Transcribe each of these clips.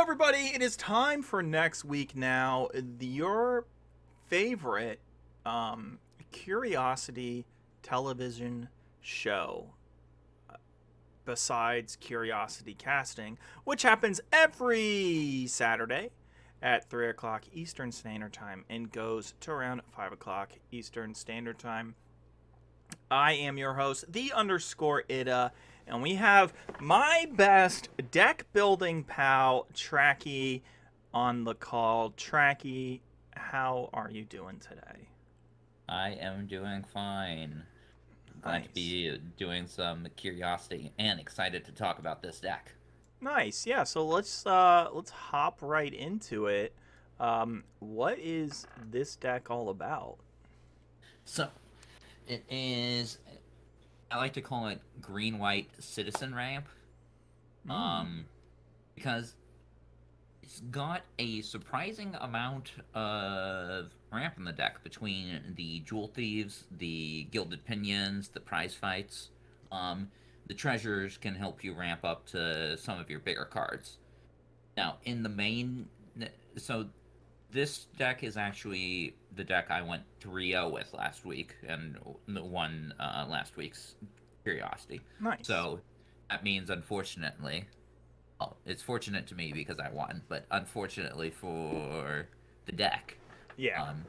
everybody. It is time for next week now. Your favorite curiosity television show, besides Curiosity Casting, which happens every Saturday at 3 o'clock Eastern Standard Time and goes to around 5 o'clock Eastern Standard Time. I am your host, the underscore Ida, and we have my best deck building pal, Tracky, on the call. Tracky, how are you doing today? I am doing fine. Glad to Nice. be doing some curiosity and excited to talk about this deck. Nice. Yeah, so let's hop right into it. What is this deck all about? So, it is, I like to call it green white citizen ramp, Hmm. um, because it's got a surprising amount of ramp in the deck between the Jewel Thieves, the Gilded Pinions, the prize fights. Um, the treasures can help you ramp up to some of your bigger cards. Now, in the main, so this deck is actually the deck I went 3-0 with last week and won last week's Curiosity. Nice. So that means, unfortunately, well, it's fortunate to me because I won, but unfortunately for the deck, Yeah. um,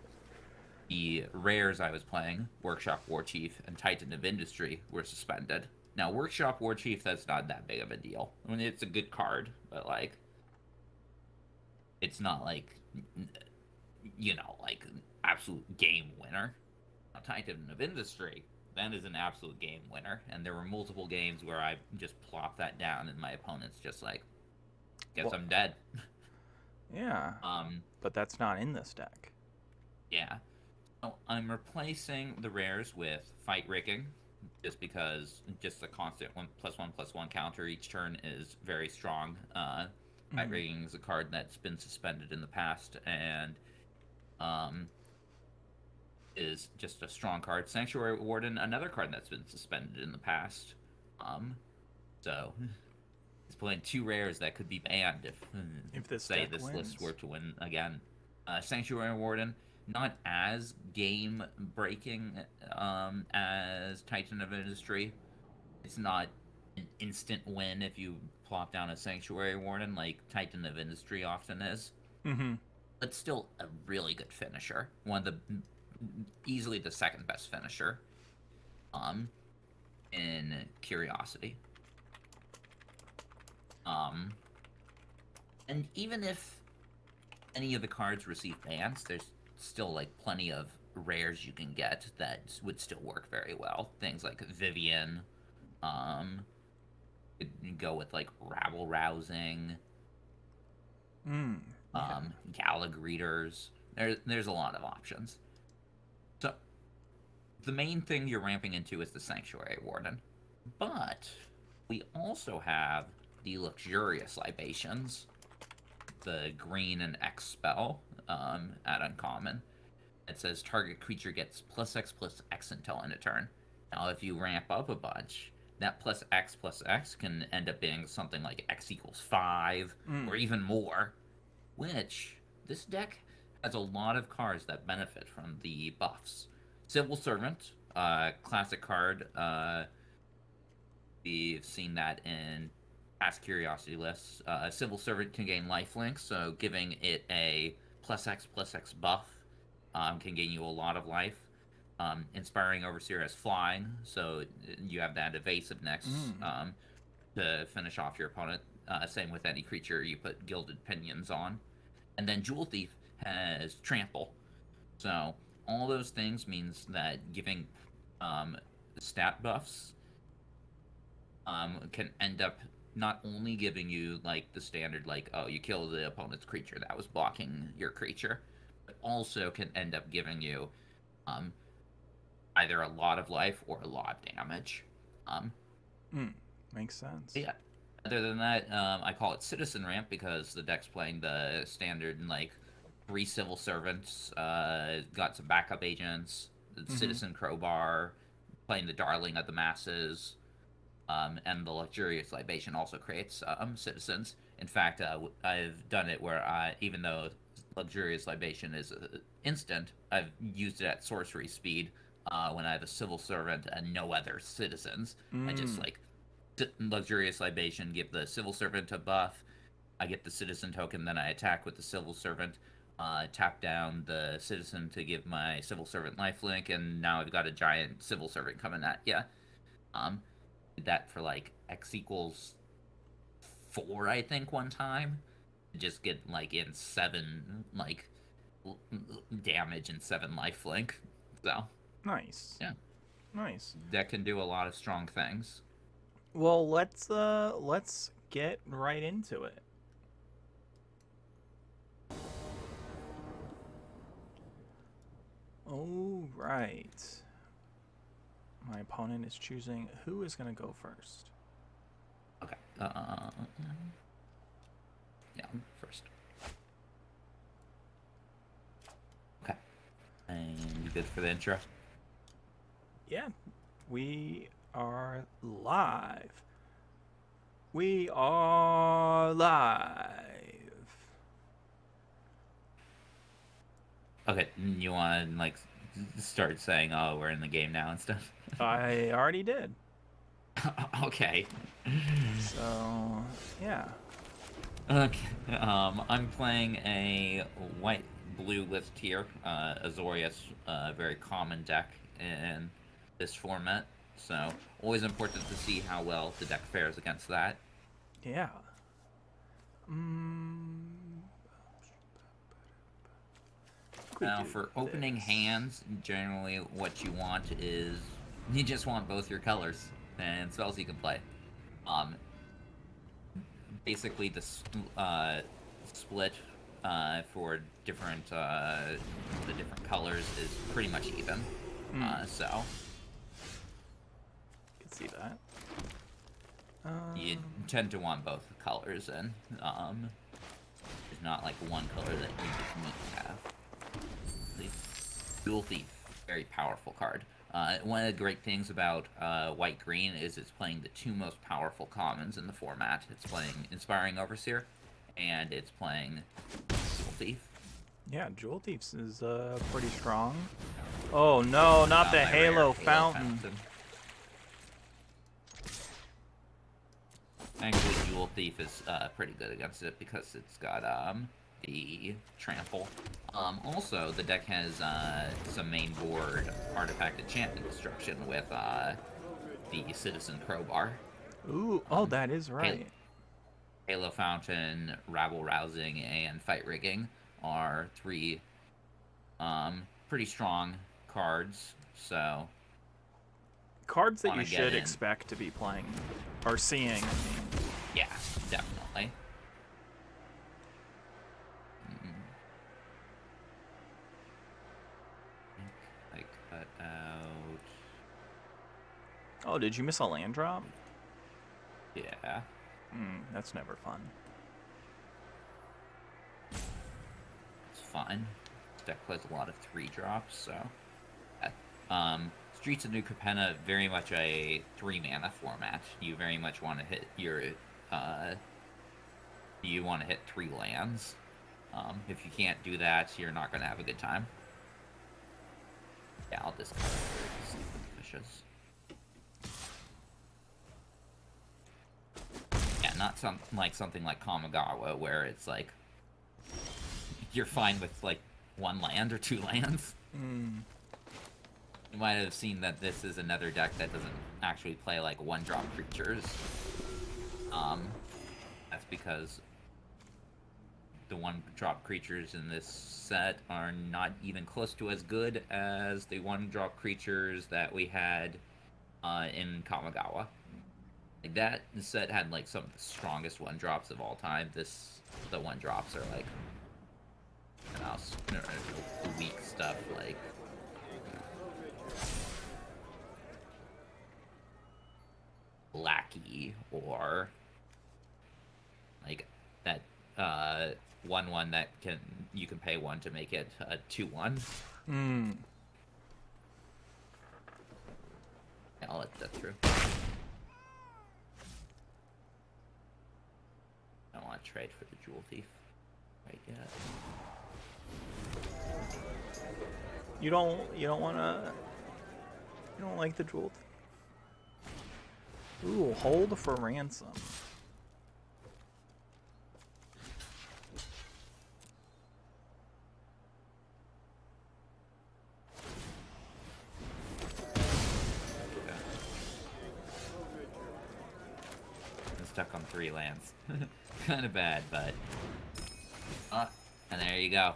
the rares I was playing, Workshop War Chief and Titan of Industry, were suspended. Now, Workshop War Chief, that's not that big of a deal. I mean, it's a good card, but like, it's not like like an absolute game winner. Now, Titan of Industry, that is an absolute game winner, and there were multiple games where I just plopped that down, and my opponent's just like, guess Well, I'm dead. yeah, um, but that's not in this deck. yeah. So I'm replacing the rares with fight rigging, just because just the constant 1+1/+1 counter each turn is very strong. Fight Mm-hmm. rigging is a card that's been suspended in the past, and um, is just a strong card. Sanctuary Warden, another card that's been suspended in the past. Um, so he's playing two rares that could be banned if, If this say, deck this list were wins. to win again. Sanctuary Warden, not as game breaking as Titan of Industry. It's not an instant win if you plop down a Sanctuary Warden like Titan of Industry often is, Mm-hmm. but still a really good finisher. One of the easily the second best finisher um in Curiosity. Um and even if any of the cards receive bans, there's still like plenty of rares you can get that would still work very well. Things like Vivian, um you go with like rabble rousing, Mm. Yeah. Gala greeters. There's a lot of options. So the main thing you're ramping into is the Sanctuary Warden. But we also have the Luxurious Libations, the green and X spell at uncommon. It says target creature gets +X+X until end of turn. Now, if you ramp up a bunch, that +X+X can end up being something like X=5 Mm. or even more, which this deck has a lot of cards that benefit from the buffs. Civil Servant, classic card. We've seen that in past curiosity lists. Civil Servant can gain lifelink, so giving it a +X+X buff can gain you a lot of life. Inspiring Overseer has flying, so you have that evasiveness Mm. to finish off your opponent. Same with any creature you put Gilded Pinions on. And then Jewel Thief has trample. So all those things means that giving um, stat buffs can end up not only giving you like the standard like, oh, you kill the opponent's creature that was blocking your creature, but also can end up giving you um, either a lot of life or a lot of damage. Um, Mm. Makes sense. yeah. Other than that, I call it Citizen Ramp because the deck's playing the standard and like three civil servants, got some backup agents, the Mm-hmm. Citizen Crowbar, playing the Darling of the Masses, and the Luxurious Libation also creates citizens. In fact, I've done it where even though luxurious libation is instant, I've used it at sorcery speed when I have a civil servant and no other citizens. I just like luxurious libation, give the civil servant a buff. I get the citizen token, then I attack with the civil servant. Tap down the citizen to give my civil servant lifelink, and now I've got a giant civil servant coming at ya. Did that for like X equals 4, I think, one time. Just get like in 7 like damage and 7 lifelink. So Nice. yeah, Nice. that can do a lot of strong things. Well, let's get right into it. All right. My opponent is choosing who is going to go first. Okay. Yeah, first. Okay. And you good for the intro? Yeah, we are live. We are live. Okay, you want to like start saying, "Oh, we're in the game now" and stuff? I already did. Okay. So, yeah. Okay. I'm playing a white-blue list here. Azorius, very common deck in this format. So, always important to see how well the deck fares against that. Yeah. Now, for opening hands, generally what you want is you just want both your colors and spells you can play. Basically, the split for different the different colors is pretty much even. So You can see that. you tend to want both colors, and there's not like one color that you just need to have. Dual Thief, very powerful card. One of the great things about white-green is it's playing the 2 most powerful commons in the format. It's playing Inspiring Overseer, and it's playing Dual Thief. Yeah, Jewel Thieves is pretty strong. Oh no, not the Halo Fountain. Actually, Jewel Thief is pretty good against it because it's got the trample. Also, the deck has some main board artifact enchantment destruction with the Citizen Crowbar. Ooh, oh, that is right. Halo Fountain, Rabble Rousing, and Fight Rigging are 3 pretty strong cards. So Cards that you should expect to be playing or seeing. Yeah, definitely. I cut out. Oh, did you miss a land drop? Yeah. That's never fun. It's fine. This deck plays a lot of 3 drops, so. Streets of New Capenna, very much a 3-mana format. You very much want to hit your. You want to hit 3 lands. If you can't do that, you're not going to have a good time. Yeah, I'll discard fishes. Yeah, not something like Kamigawa where it's like you're fine with like 1 land or 2 lands. You might have seen that this is another deck that doesn't actually play like 1-drop creatures. That's because the 1-drop creatures in this set are not even close to as good as the 1-drop creatures that we had in Kamigawa. Like that set had like some of the strongest 1-drops of all time. The 1-drops are like weak stuff like Lackey or like that 1/1 that you can pay 1 to make it a 2/1. Yeah, I'll let that through. I don't want not trade for the Jewel Thief right yet. You don't wanna. You don't like the jewel. Ooh, hold for ransom. Stuck on 3 lands. Kind of bad, but... and there you go.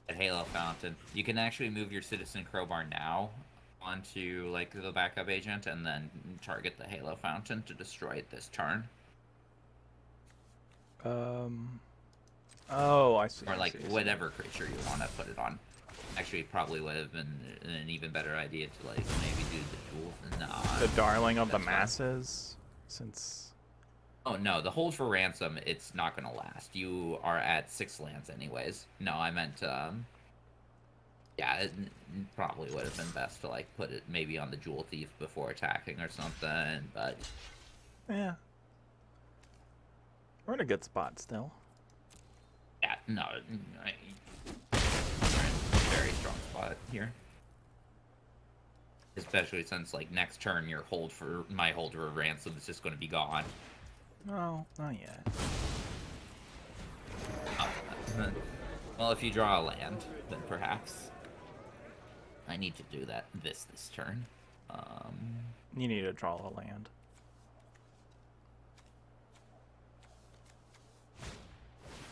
At Halo Fountain. You can actually move your Citizen Crowbar now onto, like, the backup agent and then target the Halo Fountain to destroy it this turn. Oh, I see. Or, like, I see. whatever creature you want to put it on. Actually, probably would have been an even better idea to, like, maybe do the Jewel... Nah. The Darling of the Masses? Since... Oh, no, the hold for ransom, it's not going to last. You are at 6 lands anyways. No, I meant, yeah, it probably would have been best to, like, put it maybe on the Jewel Thief before attacking or something, but... Yeah. We're in a good spot still. Yeah, no, we're in a very strong spot here. Especially since, like, next turn my hold for ransom is just going to be gone. No, not yet. Well, if you draw a land, then perhaps. I need to do that this turn. You need to draw a land.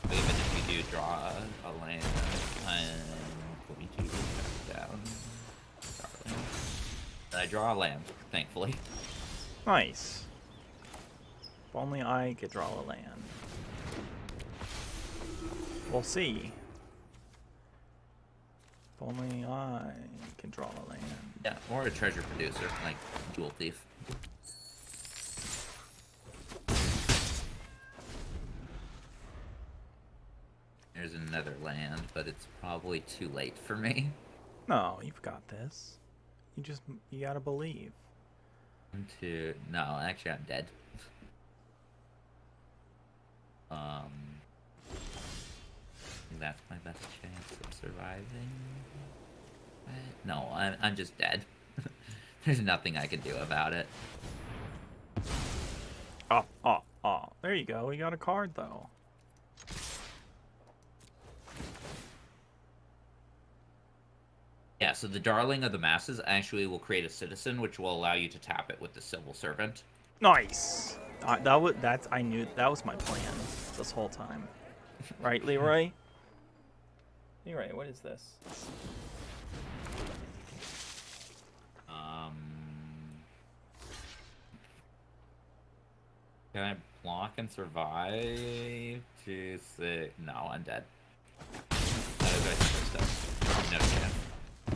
But even if you do draw a land, I'm going to back down. I draw a land, thankfully. Nice. If only I could draw a land. We'll see. If only I can draw a land. Yeah, or a treasure producer, like Jewel Thief. There's another land, but it's probably too late for me. No, you've got this. You gotta believe. No, actually I'm dead. That's my best chance of surviving. No, I'm just dead. There's nothing I can do about it. Oh. There you go. We got a card, though. Yeah, so the Darling of the Masses actually will create a citizen, which will allow you to tap it with the Civil Servant. Nice. I knew that was my plan this whole time. Right, Leroy? Leroy, what is this? Can I block and survive to say... No, I'm dead. That is actually first step. No chance.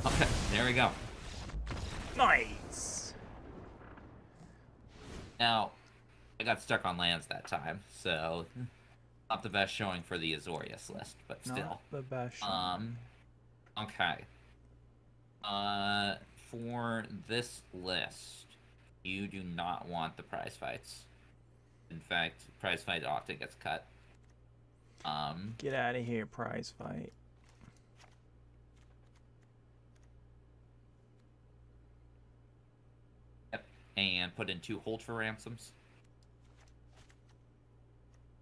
Okay, there we go. Nice. Now, I got stuck on lands that time, so not the best showing for the Azorius list, but still. Not the best. Okay. For this list, you do not want the prize fights. In fact, prize fight often gets cut. Get out of here, prize fight. Yep, and put in 2 hold for ransoms.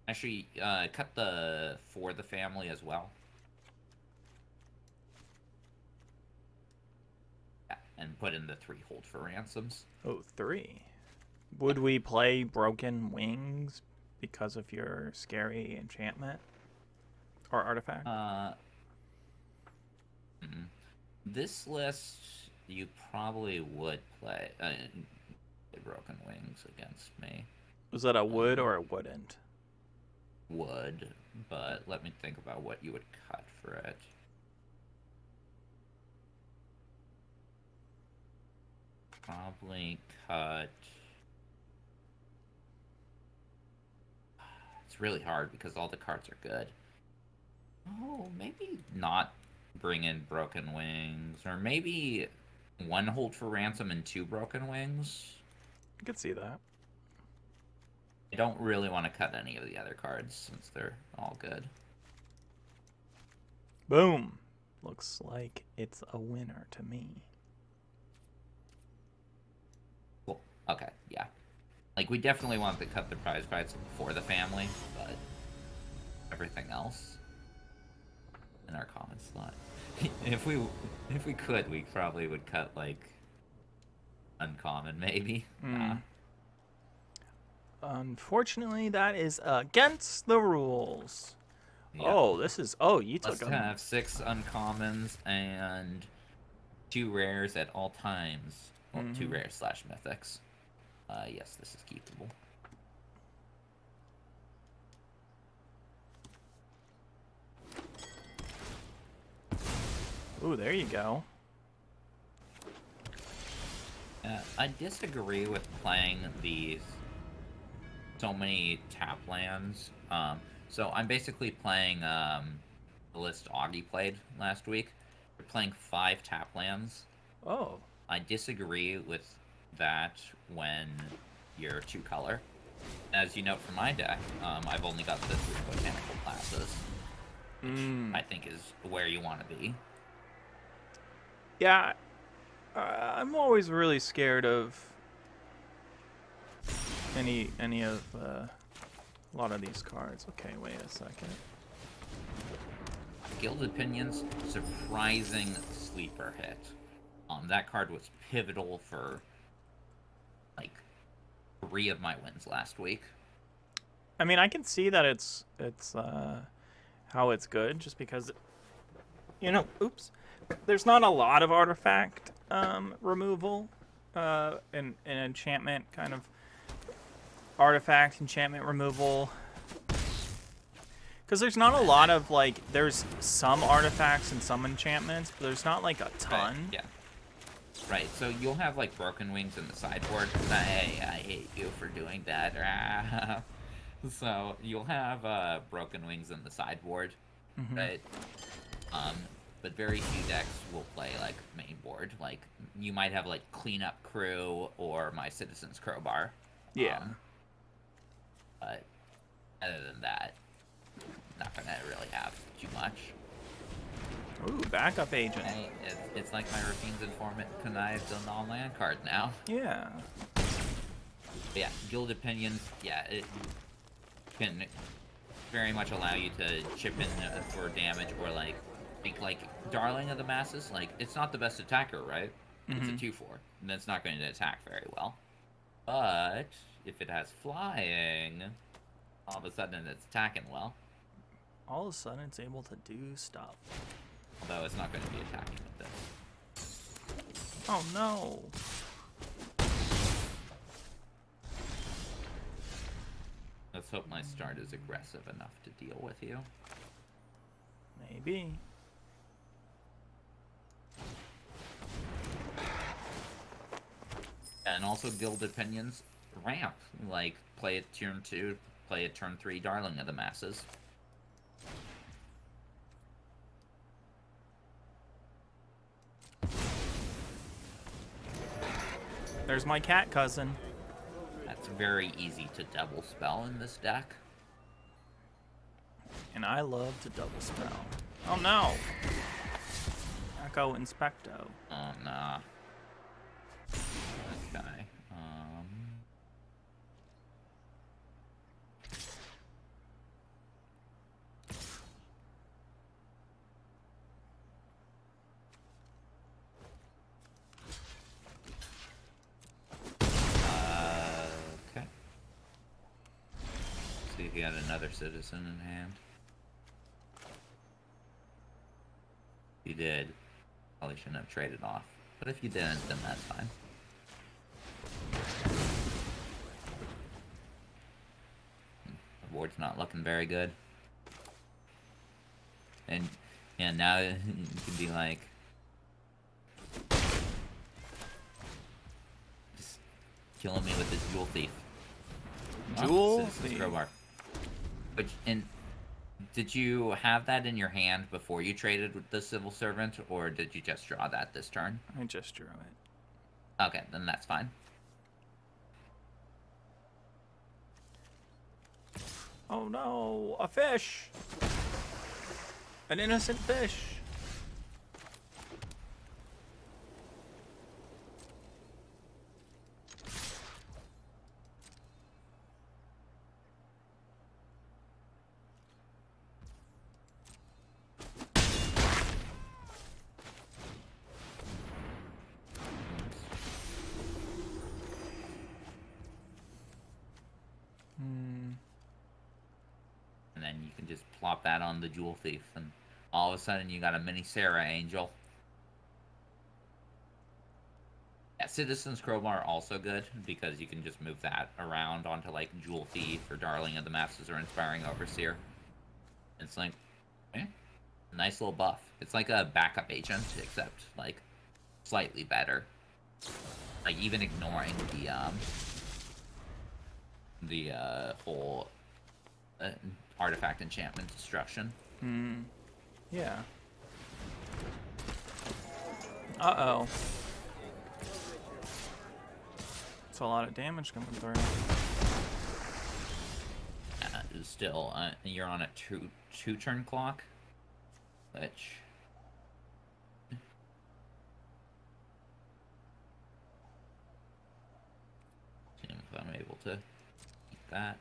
Actually, cut the for the family as well. Yeah, and put in the 3 hold for ransoms. Oh, 3. Would we play Broken Wings because of your scary enchantment or artifact? This list, you probably would play Broken Wings against me. Was that a would or a wouldn't? Would, but let me think about what you would cut for it. Probably cut... It's really hard because all the cards are good. Oh, maybe not bring in Broken Wings. Or maybe 1 hold for ransom and 2 Broken Wings. I could see that. I don't really want to cut any of the other cards since they're all good. Boom. Looks like it's a winner to me. Cool. Okay, yeah. Like, we definitely want to cut the prize fights for the family, but everything else in our common slot. if we could, we probably would cut, like, uncommon, maybe. Nah. Unfortunately, that is against the rules. Yeah. Oh, this is... Oh, you took Must have 6 uncommons and 2 rares at all times. Well, 2 rares / mythics. Yes, this is keepable. Ooh, there you go. I disagree with playing these so many tap lands. So I'm basically playing the list Augie played last week. We're playing 5 tap lands. Oh. I disagree with that when you're 2 color. As you note from my deck, I've only got the 3 botanical classes, which I think is where you want to be. Yeah, I'm always really scared of any of a lot of these cards. Okay, wait a second. Gilded Pinions, surprising sleeper hit. That card was pivotal for like 3 of my wins last week. I mean, I can see that it's how it's good, just because, you know, oops, there's not a lot of artifact removal, and enchantment kind of artifact enchantment removal. Because there's not a lot of, like, there's some artifacts and some enchantments, but there's not, like, a ton. Right, yeah. Right, so you'll have, like, Broken Wings in the sideboard. Hey, I hate you for doing that. So, you'll have Broken Wings in the sideboard, right? But very few decks will play, like, main board. Like, you might have, like, Cleanup Crew or My Citizen's Crowbar. Yeah. But other than that, not gonna really have too much. Ooh, backup agent. Hey, it's like my Rafine's Informant connived on the on-land card now. Yeah. But yeah, Gilded Pinions, yeah, it can very much allow you to chip in for damage, or like, think like Darling of the Masses, like, it's not the best attacker, right? It's a 2/4, and it's not going to attack very well. But if it has flying, all of a sudden it's attacking well. All of a sudden it's able to do stuff. Although it's not going to be attacking with this. Oh no. Let's hope my start is aggressive enough to deal with you. Maybe. And also Gilded Pinions ramp. Like, play it turn 2, play it turn 3 Darling of the Masses. There's my cat cousin. That's very easy to double spell in this deck. And I love to double spell. Oh no! Echo Inspecto. Oh, nah. Okay. Okay. See if you had another citizen in hand. You did. Probably shouldn't have traded off. But if you didn't, then that's fine. The board's not looking very good. And yeah, now you can be like, just killing me with this Jewel Thief. Jewel Citizen's Thief. Crowbar. Which, and did you have that in your hand before you traded with the Civil Servant, or did you just draw that this turn? I just drew it. Okay, then that's fine. Oh no, a fish! An innocent fish! And then you can just plop that on the Jewel Thief, and all of a sudden you got a mini Sarah Angel. Yeah, Citizen's Crowbar also good, because you can just move that around onto, like, Jewel Thief or Darling of the Masses or Inspiring Overseer. It's like, eh, nice little buff. It's like a backup agent, except, like, slightly better. Like, even ignoring the whole artifact enchantment destruction. Yeah. Uh-oh. It's a lot of damage coming through. Still, you're on a two-turn clock, which... See if I'm able to keep that.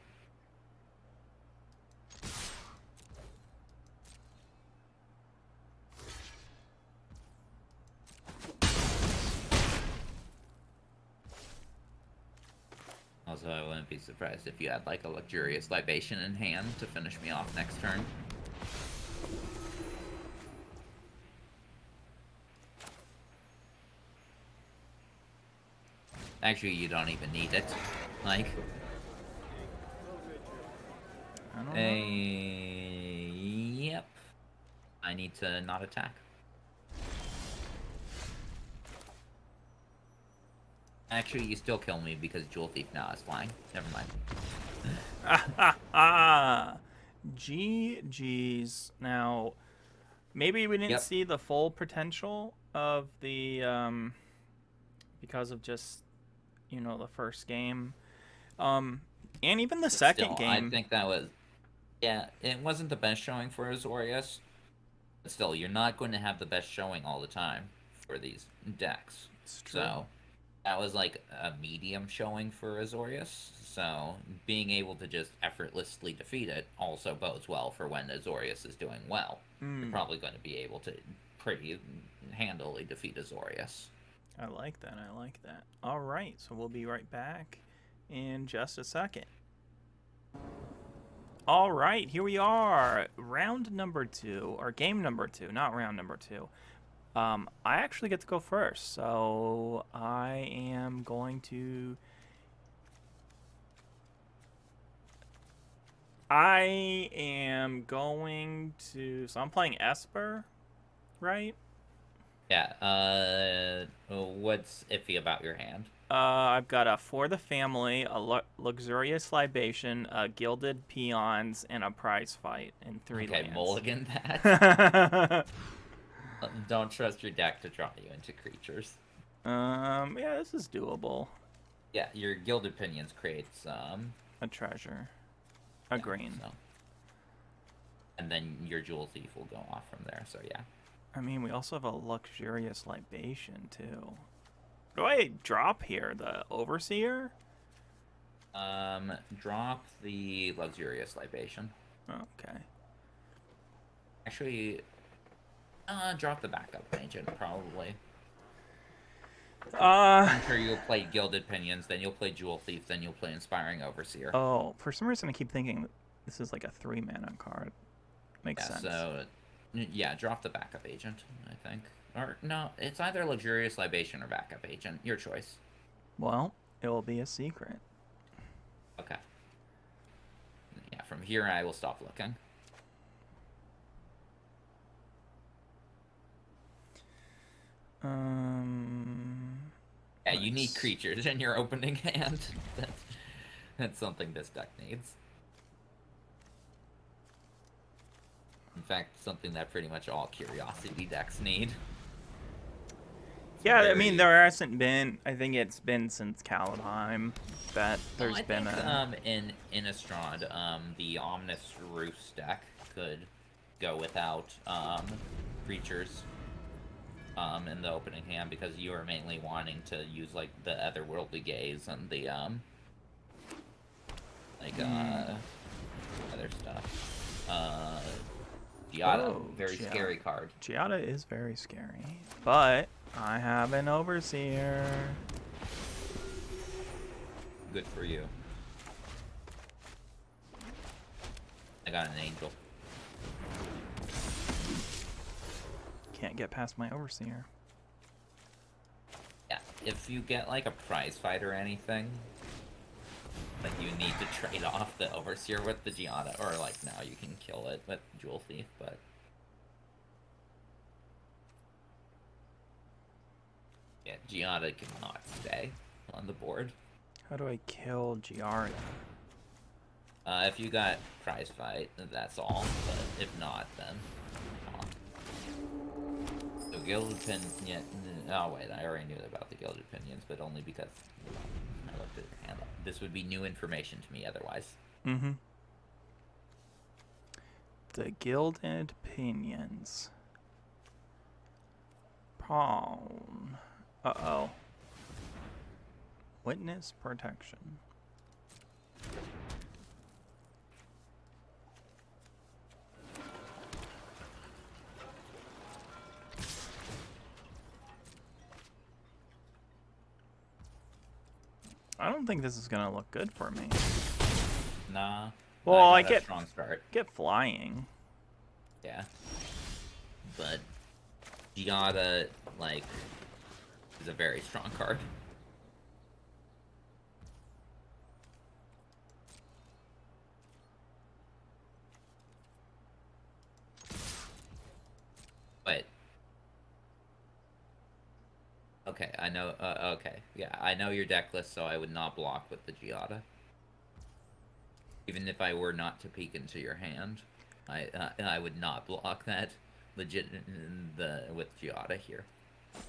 Also, I wouldn't be surprised if you had, like, a luxurious libation in hand to finish me off next turn. Actually, you don't even need it. Like... I don't know. Yep. I need to not attack. Actually, you still kill me because Jewel Thief now is flying. Never mind. GG's. Now, maybe we didn't see the full potential of the, because of just, you know, the first game. And even the second game. I think that was, yeah, it wasn't the best showing for Azorius. But still, you're not going to have the best showing all the time for these decks. It's true. So, that was like a medium showing for Azorius. So, being able to just effortlessly defeat it also bodes well for when Azorius is doing well. You're probably going to be able to pretty handily defeat Azorius. I like that. I like that. All right. So we'll be right back in just a second. All right. Here we are. Round number 2, or game number 2, not round number 2. I actually get to go first. So I am going to... So I'm playing Esper, right? Yeah, what's iffy about your hand? I've got a For the Family, a luxurious libation, gilded peons, and a prize fight in 3 lands. Okay, mulligan that. Don't trust your deck to draw you into creatures. Yeah, this is doable. Yeah, your gilded pinions creates a treasure, a green. So. And then your Jewel Thief will go off from there. So yeah. I mean, we also have a luxurious libation too. What do I drop here? The Overseer? Drop the luxurious libation. Okay. Actually, drop the backup agent probably. I'm sure you'll play Gilded Pinions, then you'll play Jewel Thief, then you'll play Inspiring Overseer. Oh, for some reason I keep thinking this is like a 3-mana card. Makes sense. So, yeah, drop the backup agent, I think. Or, no, it's either Luxurious Libation or backup agent. Your choice. Well, it will be a secret. Okay. Yeah, from here I will stop looking. Yeah, you need creatures in your opening hand. That's something this deck needs. In fact, something that pretty much all Curiosity decks need. Yeah, I very... mean, there hasn't been. I think it's been since Kaldheim that Well, there's I been think a. in Innistrad, the Omnis Roost deck could go without creatures in the opening hand because you are mainly wanting to use like the Otherworldly Gaze and the other stuff. Giada, Oh, very scary card. Giada is very scary, but I have an Overseer. Good for you. I got an Angel. Can't get past my Overseer. Yeah, if you get like a prize fight or anything, like you need to trade off the Overseer with the Giada, or like now you can kill it with Jewel Thief, but... Yeah, Giada cannot stay on the board. How do I kill Giada? If you got prize fight, that's all, but if not, then... So Gilded Pinion... Oh wait, I already knew about the Gilded Pinions, but only because I looked at your hand. This would be new information to me otherwise. Mm-hmm. The Gilded Pinions. Pawn. Uh-oh. Witness Protection. I don't think this is gonna look good for me. Nah. Well, I got a get strong start. get flying. Yeah. But Giada, like, is a very strong card. But okay, I know. Okay, yeah, I know your deck list, so I would not block with the Giada. Even if I were not to peek into your hand, I would not block that with Giada here.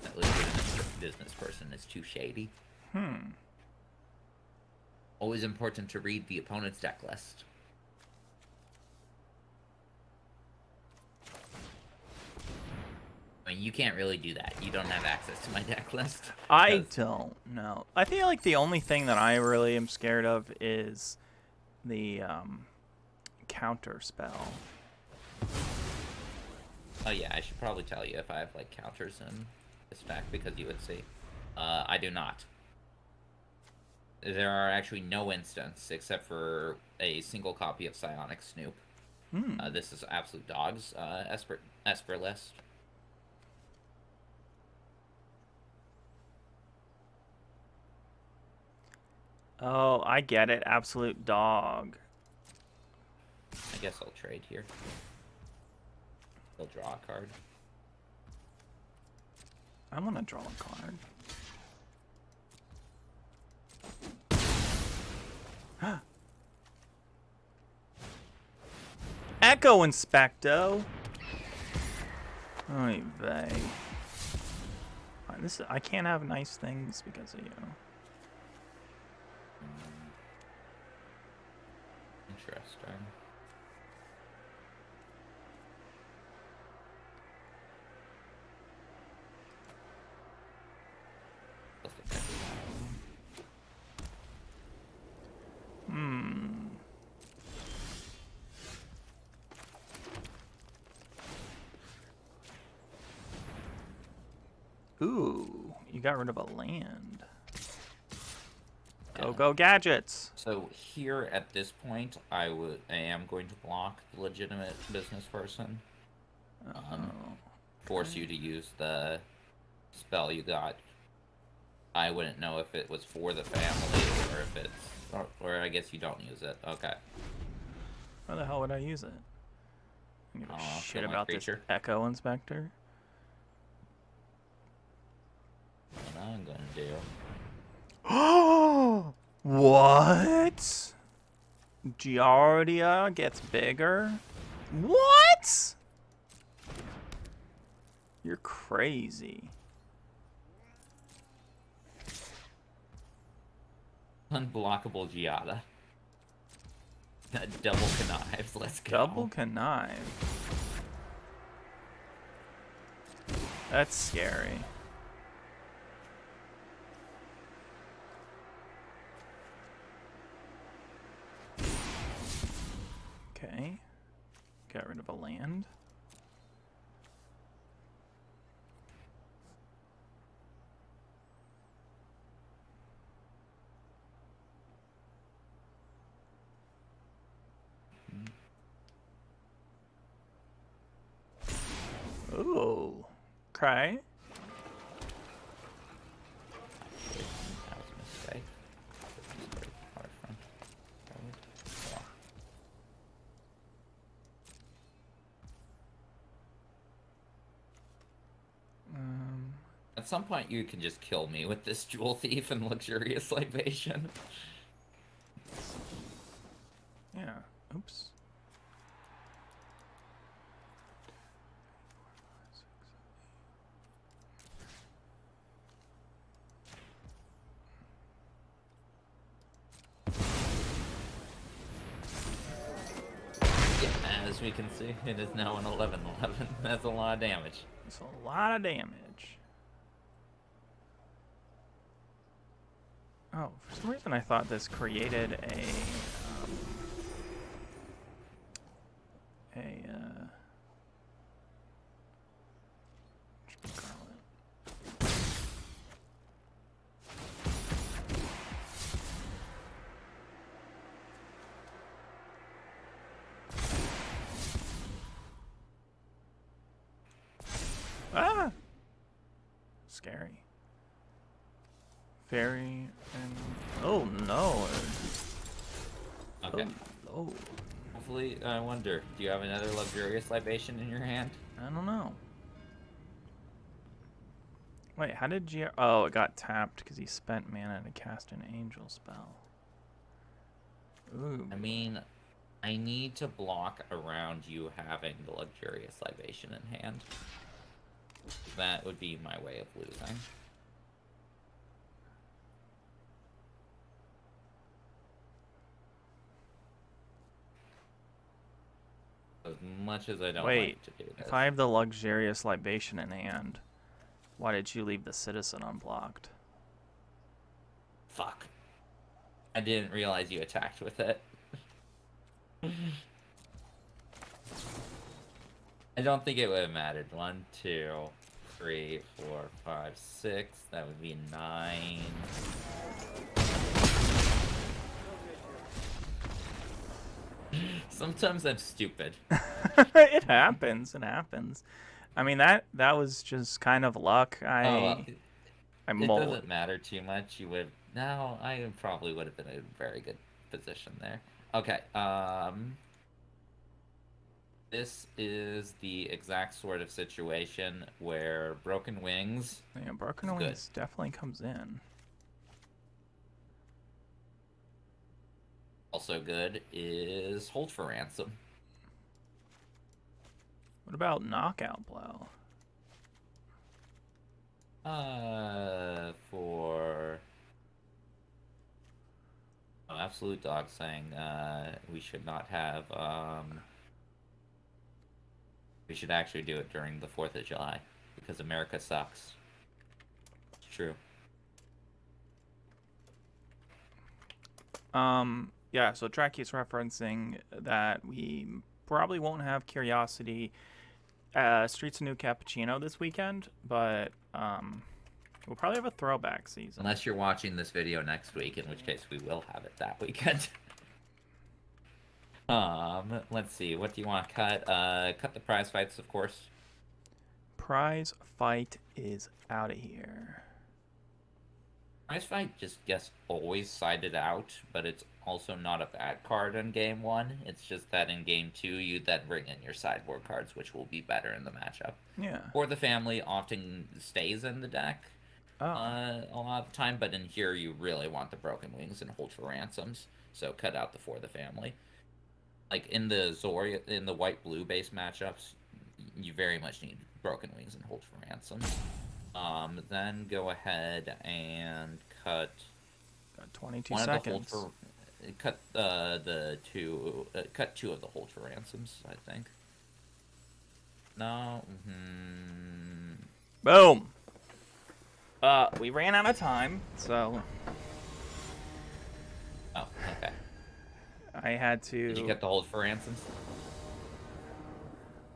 That legitimate business person is too shady. Always important to read the opponent's deck list. I mean, you can't really do that. You don't have access to my deck list. I don't know. I feel like the only thing that I really am scared of is the counter spell. Oh yeah, I should probably tell you if I have like counters in this deck because you would see. I do not. There are actually no instants except for a single copy of Psionic Snoop. This is absolute dogs. Esper list. Oh, I get it. Absolute dog. I guess I'll trade here. They'll draw a card. I want to draw a card. Echo Inspecto. Oy vey. I can't have nice things because of you. Interesting. Ooh, you got rid of a land. Go gadgets. So here at this point, I am going to block the legitimate business person. Force you to use the spell you got. I wouldn't know if it was for the family or if it's, or I guess you don't use it. Okay. Why the hell would I use it? I don't give a shit about this Echo Inspector. What I'm gonna do. Oh, what? Giardia gets bigger? What? You're crazy. Unblockable Giada. Double connives, let's go. Double connive. That's scary. Okay. Got rid of a land. Ooh. Okay. That was a mistake. At some point, you can just kill me with this Jewel Thief and Luxurious Libation. Yeah. Oops. Yeah, as we can see, it is now an 11-11. That's a lot of damage. That's a lot of damage. Oh, for some reason I thought this created a ah! Scary. Fairy and... Oh, no. Okay. Oh, no. Hopefully, I wonder, do you have another Luxurious Libation in your hand? I don't know. Wait, how did G... Oh, it got tapped because he spent mana to cast an angel spell. Ooh. I mean, I need to block around you having the Luxurious Libation in hand. That would be my way of losing. As much as I don't like to do this. If I have the Luxurious Libation in hand, why did you leave the Citizen unblocked? Fuck. I didn't realize you attacked with it. I don't think it would have mattered. 1, 2, 3, 4, 5, 6. That would be 9. Sometimes I'm stupid. It happens. It happens. I mean, that was just kind of luck. It doesn't matter too much. You would... No, I probably would have been in a very good position there. Okay, this is the exact sort of situation where Broken Wings... Yeah, Broken Wings definitely comes in. Also good is Hold for Ransom. What about Knockout Blow? For... Oh, Absolute Dog saying we should not have... We should actually do it during the 4th of July, because America sucks. It's true. Yeah, so Tracky's referencing that we probably won't have Curiosity Streets of New Cappuccino this weekend, but we'll probably have a throwback season. Unless you're watching this video next week, in which case we will have it that weekend. Let's see, what do you want to cut? Cut the prize fights, of course. Prize fight is out of here. Prize fight just gets always sided out, but it's also not a bad card in game 1. It's just that in game 2, you then bring in your sideboard cards, which will be better in the matchup. Yeah. Or the family often stays in the deck a lot of the time, but in here you really want the Broken Wings and Hold for Ransoms, so cut out the For the Family. Like in the Zoria, in the white-blue base matchups, you very much need Broken Wings and Hold for Ransoms. Then go ahead and cut Got 22 One of the hold seconds. for cut cut 2 of the hold for ransoms, I think. No. Boom. We ran out of time, so Oh, okay. I had to. Did you get the hold for ransoms?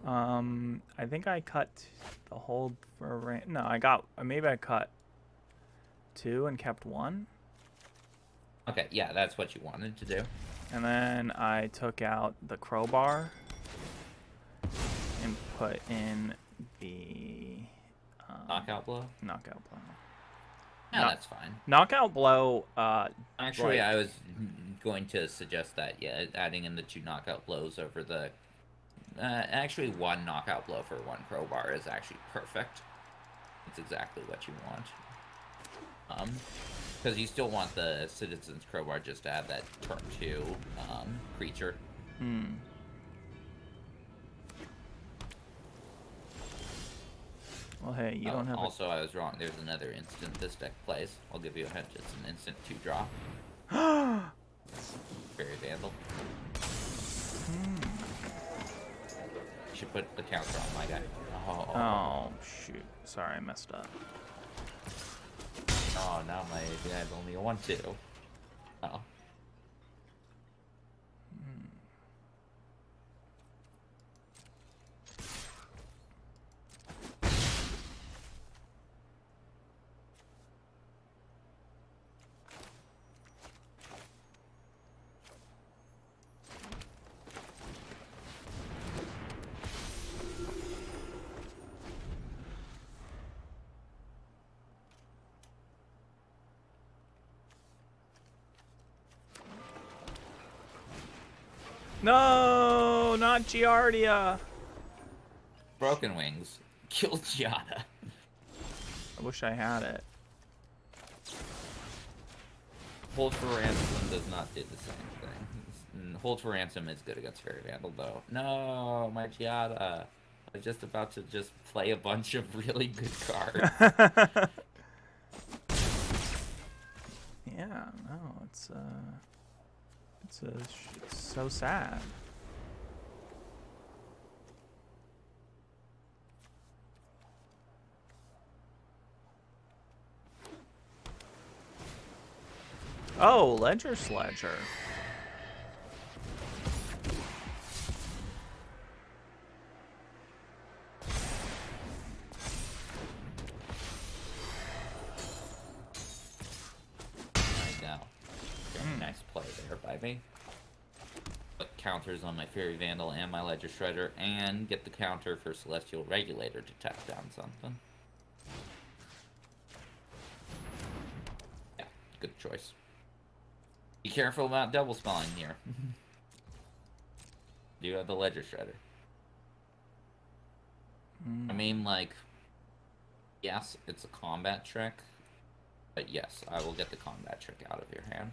I think I cut the hold for no. Maybe I cut 2 and kept 1. Okay, yeah, that's what you wanted to do. And then I took out the crowbar and put in the Knockout blow? knockout blow. Yeah, that's fine. Knockout blow. Actually, I was going to suggest that, yeah, adding in the 2 knockout blows over the... actually, 1 knockout blow for 1 crowbar is actually perfect. It's exactly what you want. Because you still want the Citizen's Crowbar just to have that turn 2 creature. Well, hey, you don't have. Also, I was wrong. There's another instant this deck plays. I'll give you a hint. It's an instant 2-drop. Fairy Vandal. You should put the counter on my guy. Oh, shoot. Sorry, I messed up. Oh, now my API is only a 1/2. Oh. No, not Giardia. Broken Wings. Kill Giada. I wish I had it. Hold for Ransom does not do the same thing. Hold for Ransom is good against Fairy Vandal, though. No, my Giada. I'm just about to just play a bunch of really good cards. Yeah, no, it's so sad. Oh, Ledger Sledger. Nice play there by me. Put counters on my Fairy Vandal and my Ledger Shredder, and get the counter for Celestial Regulator to tap down something. Yeah, good choice. Be careful about double spelling here. Do you have the Ledger Shredder? I mean, like, yes, it's a combat trick, but yes, I will get the combat trick out of your hand.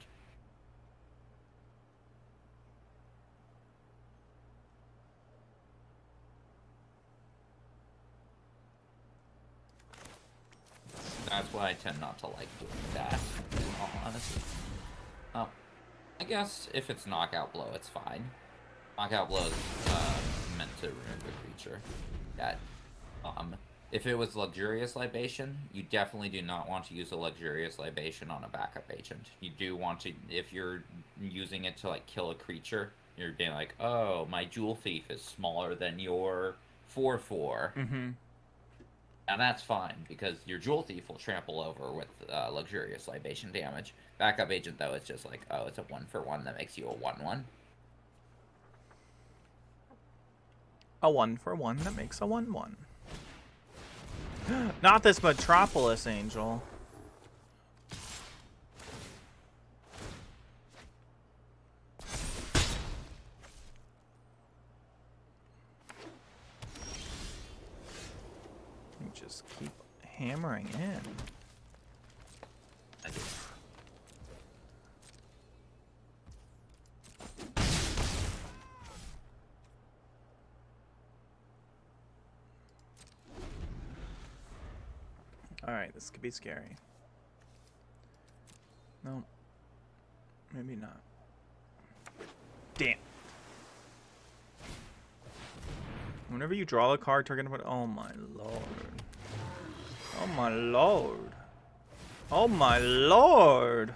That's why I tend not to like doing that, in all honesty. Oh, I guess if it's Knockout Blow, it's fine. Knockout Blow is meant to ruin the creature. That, if it was Luxurious Libation, you definitely do not want to use a Luxurious Libation on a backup agent. You do want to, if you're using it to, like, kill a creature, you're being like, oh, my Jewel Thief is smaller than your 4/4. Now that's fine, because your Jewel Thief will trample over with Luxurious Libation damage. Backup agent, though, it's just like, oh, it's a 1/1 that makes you a 1/1. A 1/1 that makes a 1/1. Not this Metropolis Angel. You just keep hammering in. I do. Alright, this could be scary. No. Maybe not. Damn. Whenever you draw a card, target. Oh my lord. Oh my lord. Oh my lord.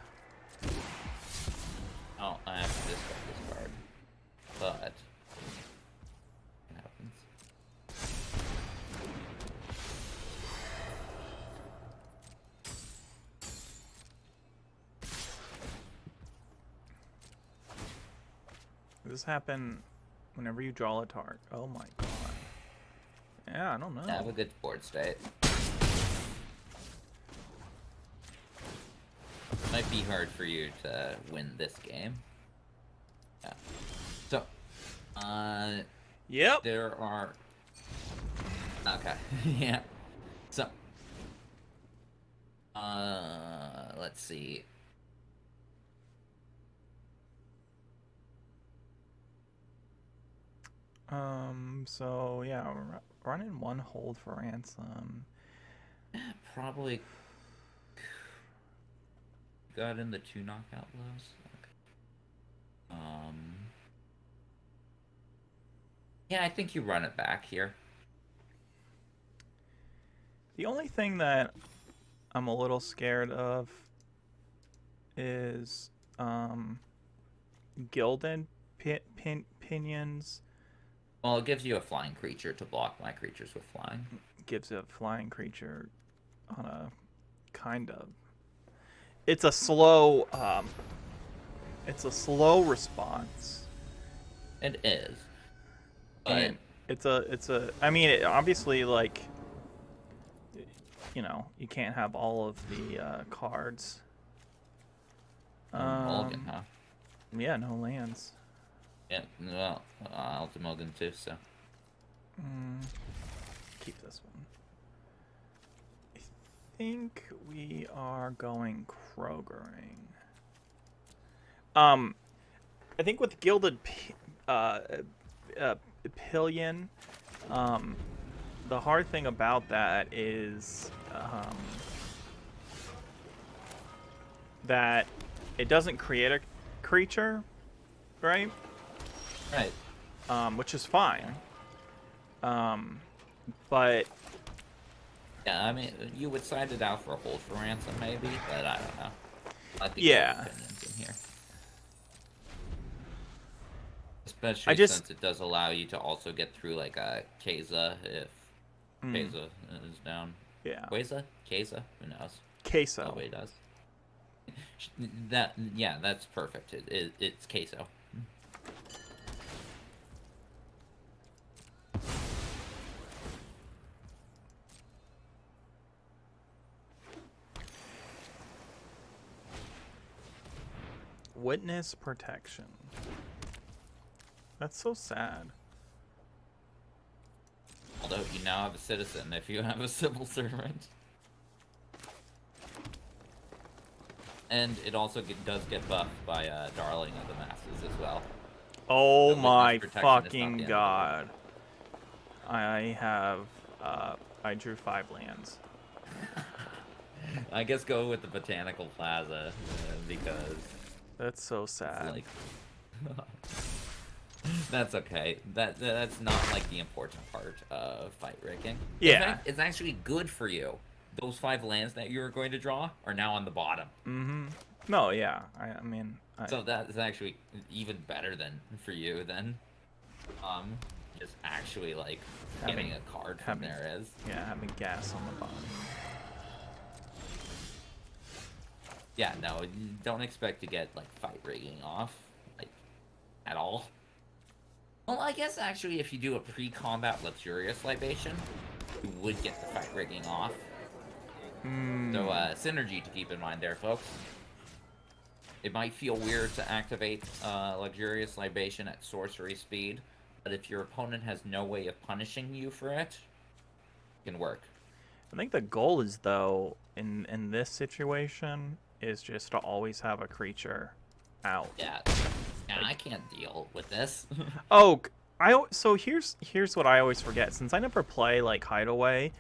Oh, I have to discard this card. But what happens? Does this happen whenever you draw a target? Oh my god. Yeah, I don't know. I have a good board state. Might be hard for you to win this game. Yeah. So, Yep. there are. Okay. Yeah. So, let's see. So yeah, running one hold for ransom. Probably got in the 2 knockout blows. Okay. Yeah, I think you run it back here. The only thing that I'm a little scared of is gilded pinions. Well, it gives you a flying creature to block my creatures with flying. Gives a flying creature on a kind of. It's a slow response. It is. But And it's a. I mean, it obviously, like, you know, you can't have all of the cards. Mulligan, huh? Yeah, no lands. Yeah, well, I'll do Mulligan too, so. Keep this one. I think we are going Krogering. I think with Gilded Pillion, the hard thing about that is that it doesn't create a creature, right? Right. Which is fine. But Yeah, I mean, you would side it out for a hold for ransom, maybe, but I don't know. I think Yeah. opinions in here. Especially since it does allow you to also get through like a Keza if Keza is down. Yeah. Keza? Who knows? Queso. Probably does. Yeah, that's perfect. It's queso. Witness protection. That's so sad. Although you now have a citizen if you have a civil servant. And it also does get buffed by Darling of the Masses as well. Oh So my witness protection is not the fucking end of the god. I have, I drew 5 lands. I guess go with the Botanical Plaza because That's so it's sad. like that's okay. That's not like the important part of fight rigging. Yeah. In fact, it's actually good for you. Those 5 lands that you were going to draw are now on the bottom. Mm-hmm. No, yeah. I mean... So that is actually even better than for you than just actually like getting a card from there is. Yeah, having gas on the bottom. Yeah, no, you don't expect to get like fight rigging off, like at all. Well, I guess actually if you do a pre-combat luxurious libation, you would get the fight rigging off. So synergy to keep in mind there, folks. It might feel weird to activate luxurious libation at sorcery speed, but if your opponent has no way of punishing you for it, it can work. I think the goal is, though, in this situation, is just to always have a creature out. Yeah, I can't deal with this. Oh, so here's what I always forget. Since I never play like Hideaway,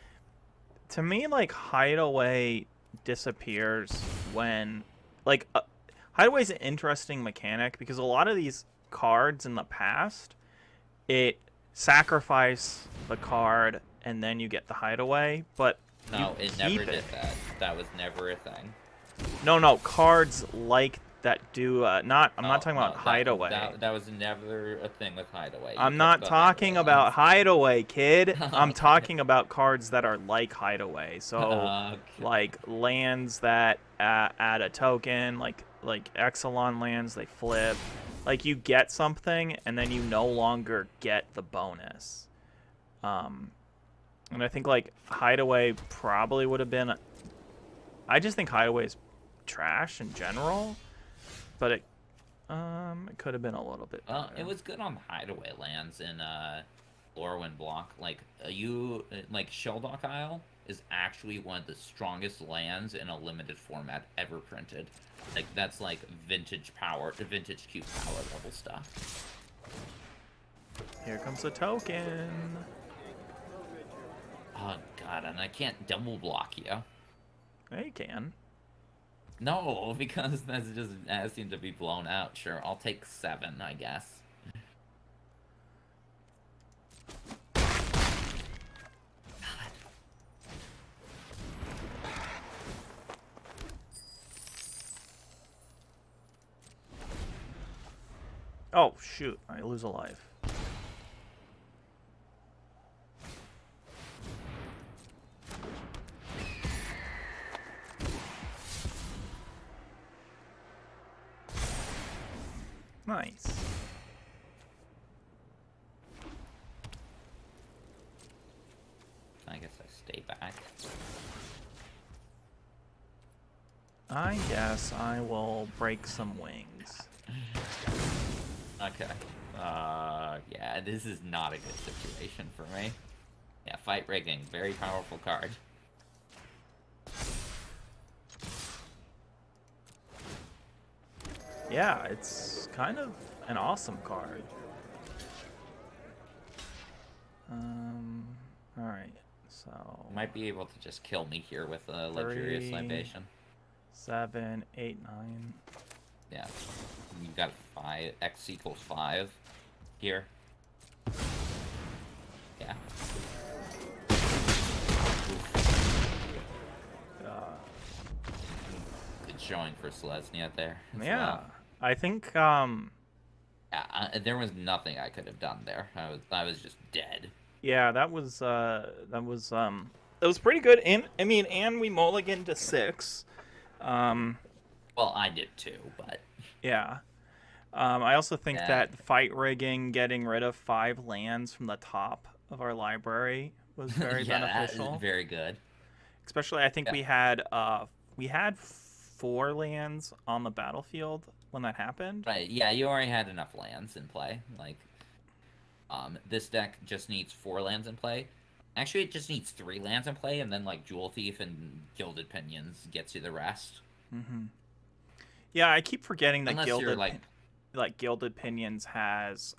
to me like Hideaway disappears when like Hideaway's an interesting mechanic because a lot of these cards in the past, it sacrifice the card and then you get the hideaway, but No, you it keep never did that. That was never a thing. No, cards like that do not. I'm not talking about No, hideaway. that was never a thing with hideaway. I'm not talking about hideaway, kid. I'm Okay. talking about cards that are like hideaway. So, Okay. like lands that add a token, like Exelon lands, they flip. Like you get something and then you no longer get the bonus. And I think like hideaway probably would have been. I just think hideaway is trash in general, but it could have been a little bit better. It was good on hideaway lands in Lorwyn block. Like like Sheldock Isle is actually one of the strongest lands in a limited format ever printed. Like that's like vintage cube power level stuff. Here comes the token. Oh god, and I can't double block you. Yeah, you can. No, because that's just asking to be blown out. Sure, I'll take 7, I guess. Oh shoot! I lose a life. Nice. I guess I stay back. I guess I will break some wings. Okay. Yeah, this is not a good situation for me. Yeah, fight rigging, very powerful card. Yeah, it's kind of an awesome card. All right. So Might be able to just kill me here with a luxurious 3, libation. 7, 8, 9. Yeah, you got 5. X equals 5 here. Yeah. Good showing for Selesnya there. Yeah, Well. I think Yeah, there was nothing I could have done there. I was just dead. yeah, that was pretty good. And I mean, and we mulliganed to 6. Well, I did too, but Yeah. I also think Yeah. that fight rigging, getting rid of 5 lands from the top of our library was very yeah, beneficial. that is very good. Especially, I think Yeah. we had 4 lands on the battlefield when that happened. Right, yeah, you already had enough lands in play. Like, this deck just needs 4 lands in play. Actually, it just needs 3 lands in play, and then, like, Jewel Thief and Gilded Pinions gets you the rest. Mm-hmm. Yeah, I keep forgetting that Unless you're, Gilded Pinions has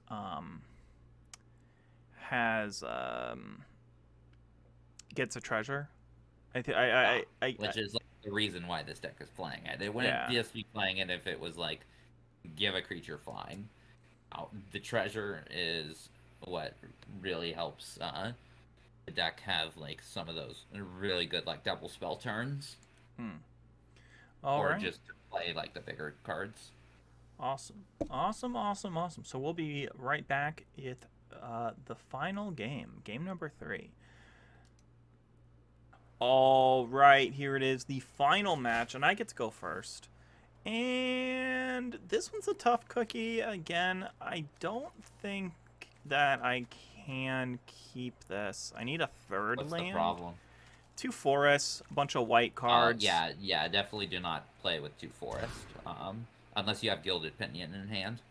gets a treasure. Which is like, the reason why this deck is playing it. It wouldn't just be playing it if it was like, give a creature flying. The treasure is what really helps the deck have like some of those really good like double spell turns. Or right. just to play like the bigger cards. Awesome. So we'll be right back with the final game number 3. All right, here it is, the final match, and I get to go first. And this one's a tough cookie. Again, I don't think that I can keep this. I need a 3rd What's land. the problem? 2 forests, a bunch of white cards. Yeah, definitely do not play with 2 forests. Unless you have Gilded Pinion in hand.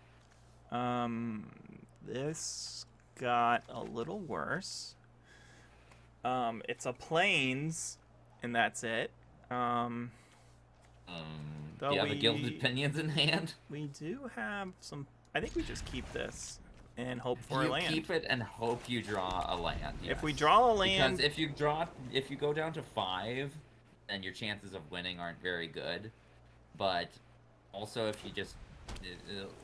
This got a little worse. It's a plains, and that's it. Do you have a Gilded Pinions in hand? We do have some. I think we just keep this and hope for a land. Keep it and hope you draw a land. Yes. If we draw a land, because if you go down to 5, then your chances of winning aren't very good. But Also, if you just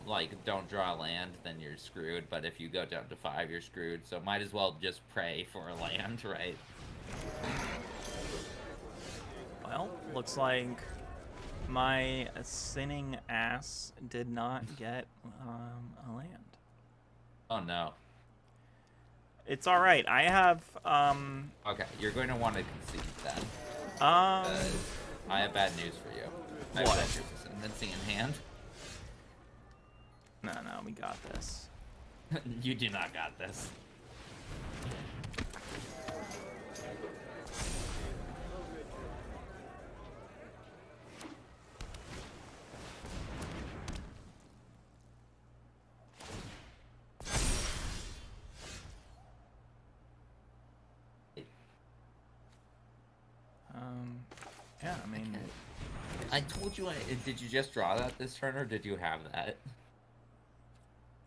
like don't draw land, then you're screwed. But if you go down to 5, you're screwed. So might as well just pray for a land, right? Well, looks like my sinning ass did not get a land. Oh no. It's all right. I have Okay, you're going to want to concede then. um I have bad news for you. I What? have Ascendancy in hand. no, we got this. You do not got this. Yeah, I mean, I told you. Did you just draw that this turn, or did you have that?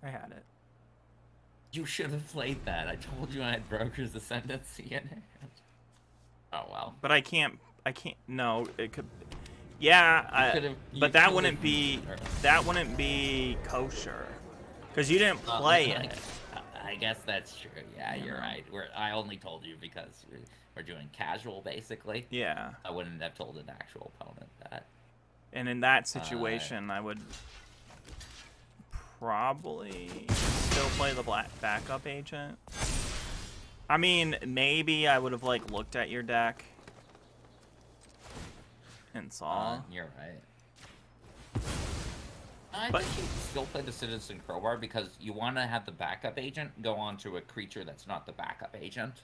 I had it. You should have played that. I told you I had Broker's Ascendancy in hand. Oh well. But I can't. No, it could. Yeah, but that wouldn't be kosher, because you didn't play it. I guess that's true. Yeah, you're right. I only told you because we're doing casual, basically. Yeah. I wouldn't have told an actual opponent that. And in that situation, I would probably still play the black backup agent. I mean, maybe I would have like looked at your deck and saw. You're right. I think you still play the Citizen Crowbar because you want to have the backup agent go on to a creature that's not the backup agent.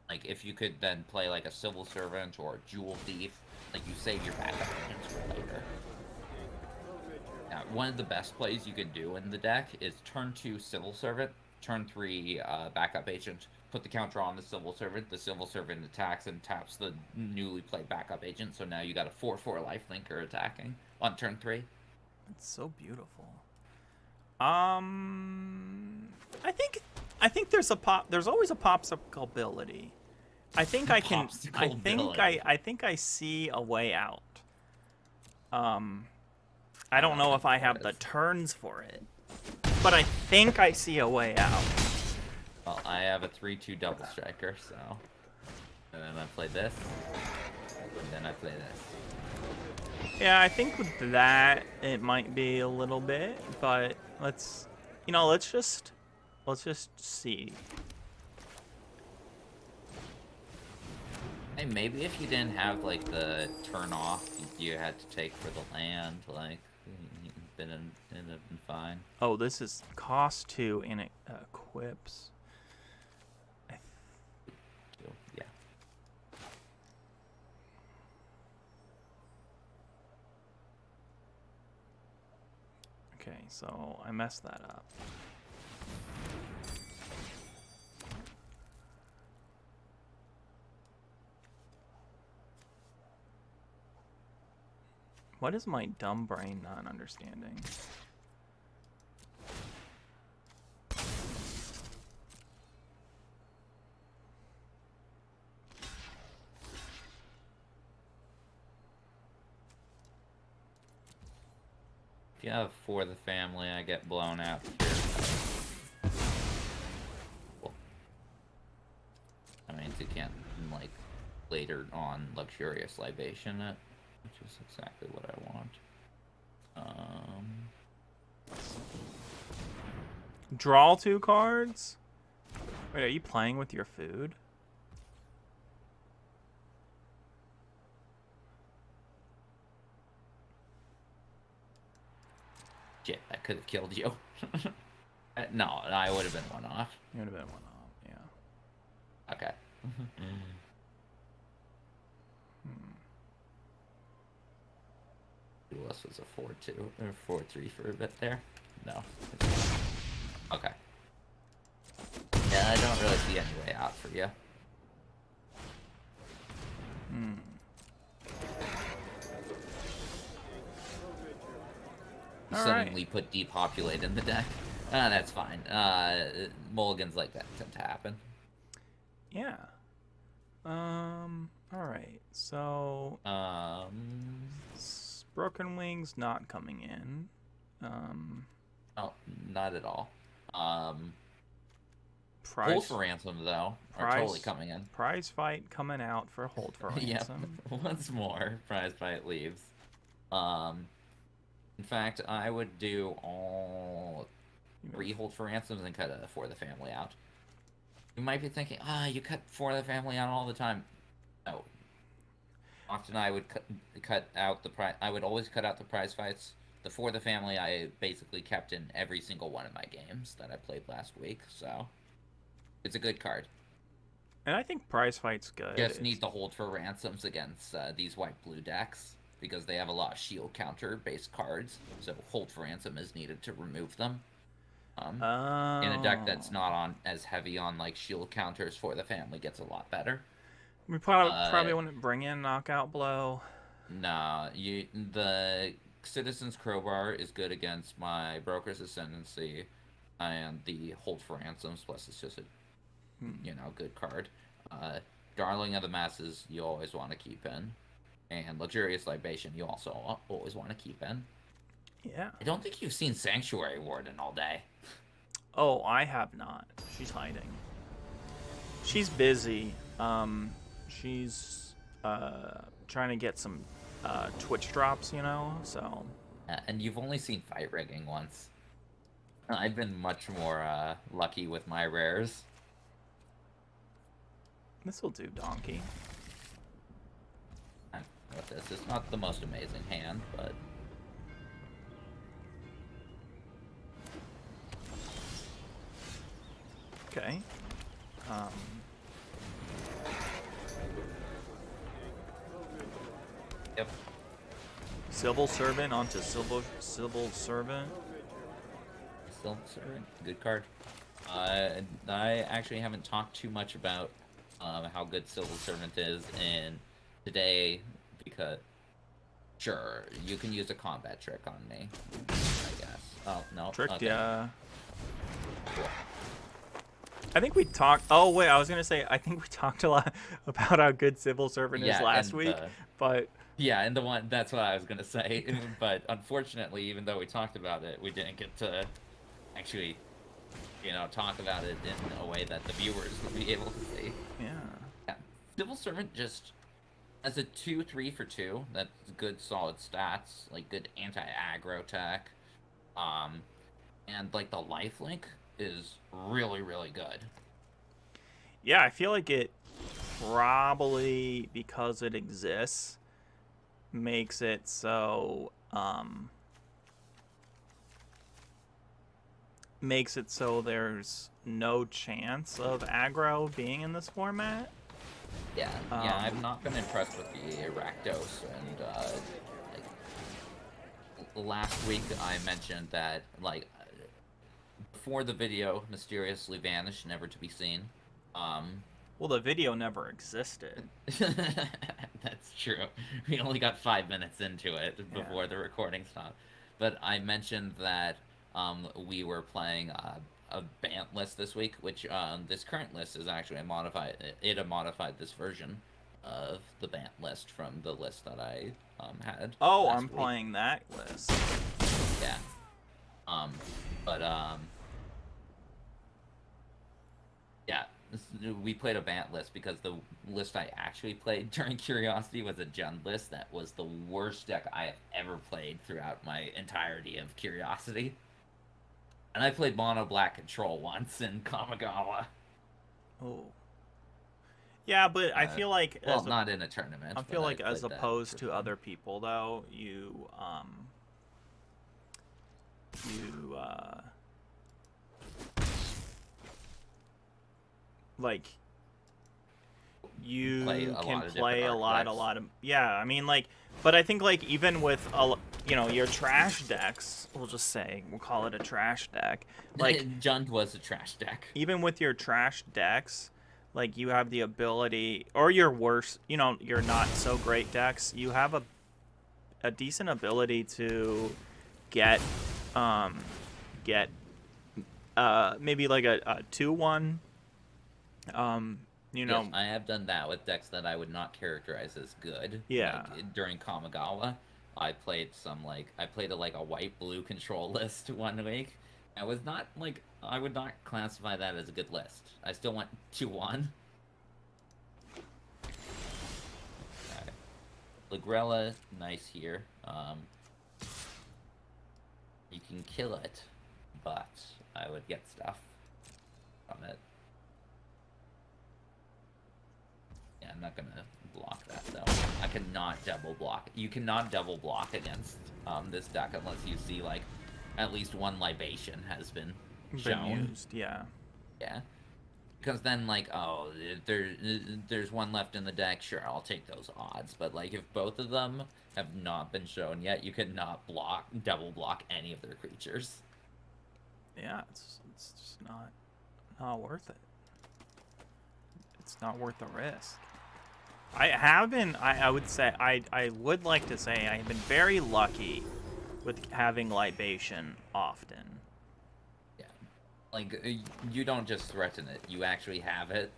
Like, if you could then play, like, a Civil Servant or a Jewel Thief, like, you save your backup agents for later. Now, one of the best plays you can do in the deck is turn 2 Civil Servant, turn 3 backup agent, put the counter on the Civil Servant attacks and taps the newly played backup agent, so now you got a 4/4 lifelinker attacking on turn 3. It's so beautiful. I think there's always a popsicle ability. I think I can. I think I see a way out. I don't know if I have the turns for it, but I think I see a way out. Well, I have a 3/2 double striker, so. And then I play this. And then I play this. Yeah, I think with that it might be a little bit, but let's just see. Hey, maybe if you didn't have like the turn off you had to take for the land, like, it'd have been fine. Oh, this is cost 2 and it equips. Yeah. Okay, so I messed that up. What is my dumb brain not understanding? If you have For the Family, I get blown out here. Cool. That means you can't, like, later on Luxurious Libation it, which is exactly what I want. Draw 2 cards? Wait, are you playing with your food? Shit, that could have killed you. No, I would have been one off. You would have been one off, yeah. Okay. Who else was a 4/2 or 4/3 for a bit there? No. Okay. Yeah, I don't really see any way out for you. Suddenly put Depopulate in the deck. That's fine. Mulligans like that tend to happen. Yeah. Alright, so... Broken Wings not coming in. Oh, not at all. Prize, Hold for Ransom, though, are totally coming in. Prize Fight coming out for Hold for Yep, Ransom. once more, Prize Fight leaves. In fact, I would do all 3 Hold for Ransoms and cut a For the Family out. You might be thinking, you cut For the Family out all the time. No. Often I would cut out the prize. I would always cut out the prize fights. The For the Family I basically kept in every single one of my games that I played last week, so it's a good card. And I think Prize Fight's good. Just need to Hold for Ransoms against these white-blue decks, because they have a lot of shield counter-based cards, so Hold for Ransom is needed to remove them. In a deck that's not on as heavy on like shield counters, For the Family gets a lot better. We probably wouldn't bring in Knockout Blow. Nah, the Citizen's Crowbar is good against my Broker's Ascendancy and the Hold for Ransoms, plus it's just a good card. Darling of the Masses you always want to keep in. And Luxurious Libation you also always want to keep in. Yeah. I don't think you've seen Sanctuary Warden all day. Oh, I have not. She's hiding. She's busy. She's trying to get some Twitch drops, so. And you've only seen Fight Rigging once. I've been much more lucky with my rares. This will do, Donkey. With this, it's not the most amazing hand, but okay. Yep. Civil Servant onto Civil Servant. Civil Servant, good card. I actually haven't talked too much about how good Civil Servant is in today, because sure, you can use a combat trick on me, I guess. Oh, no. Tricked okay. ya. I think we talked. Oh wait, I was gonna say I think we talked a lot about how good Civil Servant is last week, but yeah, and that's what I was gonna say. But unfortunately, even though we talked about it, we didn't get to actually, talk about it in a way that the viewers would be able to see. Yeah. Civil Servant just as a 2/3 for 2. That's good, solid stats, like good anti-aggro tech, and like the lifelink is really, really good. Yeah, I feel like it probably, because it exists, makes it so there's no chance of aggro being in this format. Yeah, I've not been impressed with the Rakdos, and last week I mentioned that before the video mysteriously vanished, never to be seen. Well, the video never existed. That's true. We only got 5 minutes into it before the recording stopped. But I mentioned that we were playing a Bant list this week, which this current list is actually modified this version of the Bant list from the list that I had. Oh, I'm playing that list. Yeah. Yeah, we played a Bant list because the list I actually played during Curiosity was a Jund list that was the worst deck I have ever played throughout my entirety of Curiosity. And I played Mono Black Control once in Kamigawa. Oh. Yeah, but I feel like... not in a tournament. I feel like as opposed to other people, though, you can play a lot of... Yeah, I mean, but I think, even with, your trash decks, we'll call it a trash deck. Jund was a trash deck. Even with your trash decks, you have the ability, or your worst, your not so great decks, you have a decent ability to get maybe a 2-1. Yes, I have done that with decks that I would not characterize as good. Yeah. During Kamigawa, I played a white-blue control list one week. I was not like I would not classify that as a good list. I still went 2-1. Okay. Lagrella, nice here. You can kill it, but I would get stuff from it. Yeah, I'm not gonna block that though. I cannot double block. You cannot double block against this deck unless you see like at least one libation has been shown. Used, yeah. Yeah. Because then like, oh, there's one left in the deck, sure, I'll take those odds. But like if both of them have not been shown yet, you cannot double block any of their creatures. Yeah, it's just not worth it. It's not worth the risk. I would say, I would like to say I have been very lucky with having libation often. Yeah. Like, you don't just threaten it, you actually have it.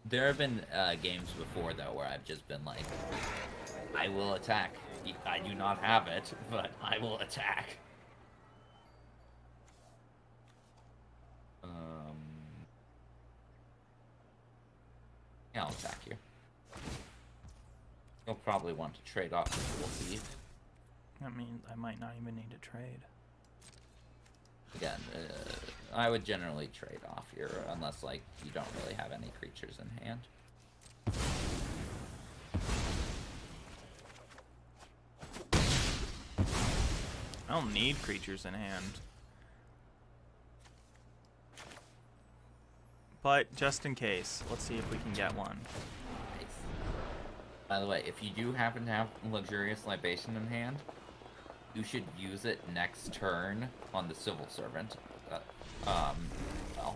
There have been games before, though, where I've just been like, I will attack. I do not have it, but I will attack. Yeah, I'll attack you. You'll probably want to trade off the Wolf Thief. I mean, I might not even need to trade. Again, I would generally trade off here, unless, like, you don't really have any creatures in hand. I don't need creatures in hand. But just in case, let's see if we can get one. Nice. By the way, if you do happen to have Luxurious Libation in hand, you should use it next turn on the Civil Servant. Well.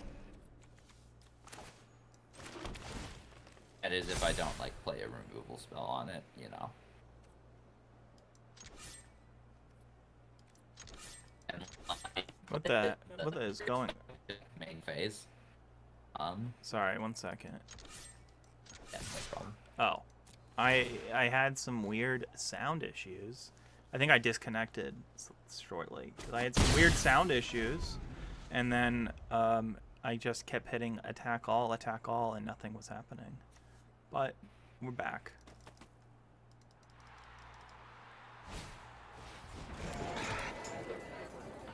That is if I don't, like, play a removal spell on it, you know. And What the is going? Main phase. Sorry, 1 second. Yeah, no problem. Oh, I had some weird sound issues. I think I disconnected shortly because I had some weird sound issues, and then I just kept hitting attack all, and nothing was happening. But we're back.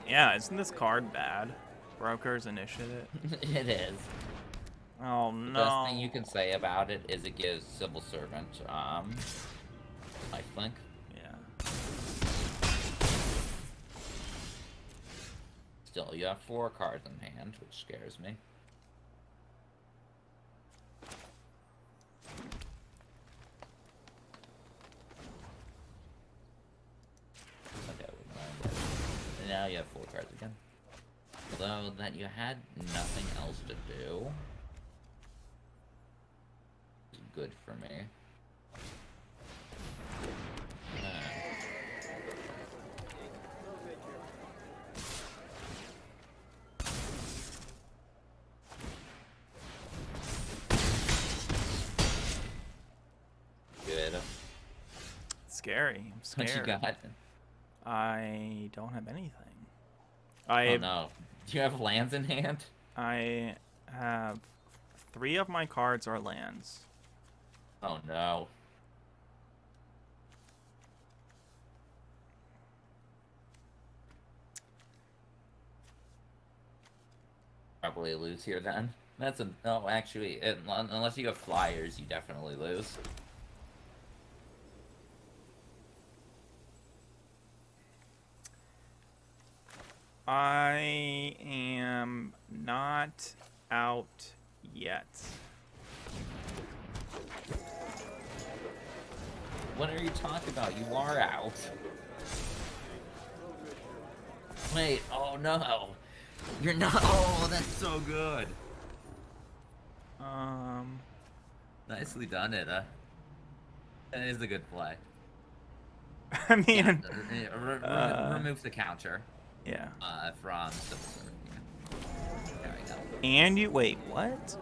Yeah, isn't this card bad? Broker's Initiative. It is. Oh no. The best thing you can say about it is it gives Civil Servant, lifelink. Yeah. Still, you have 4 cards in hand, which scares me. Okay, and now you have 4 cards again. Although that you had nothing else to do. Is good for me. Good. Scary. I'm scared. What you got? I don't have anything. Oh no. Do you have lands in hand? I have 3 of my cards are lands. Oh no. Probably lose here then. That's a no. Actually, unless you have flyers, you definitely lose. I am not out yet. What are you talking about? You are out. Wait, oh no. You're not. Oh, that's so good. Nicely done, Ida. That is a good play. I mean, Remove the counter. Yeah. From Civil Servant. There we go. And you wait, what?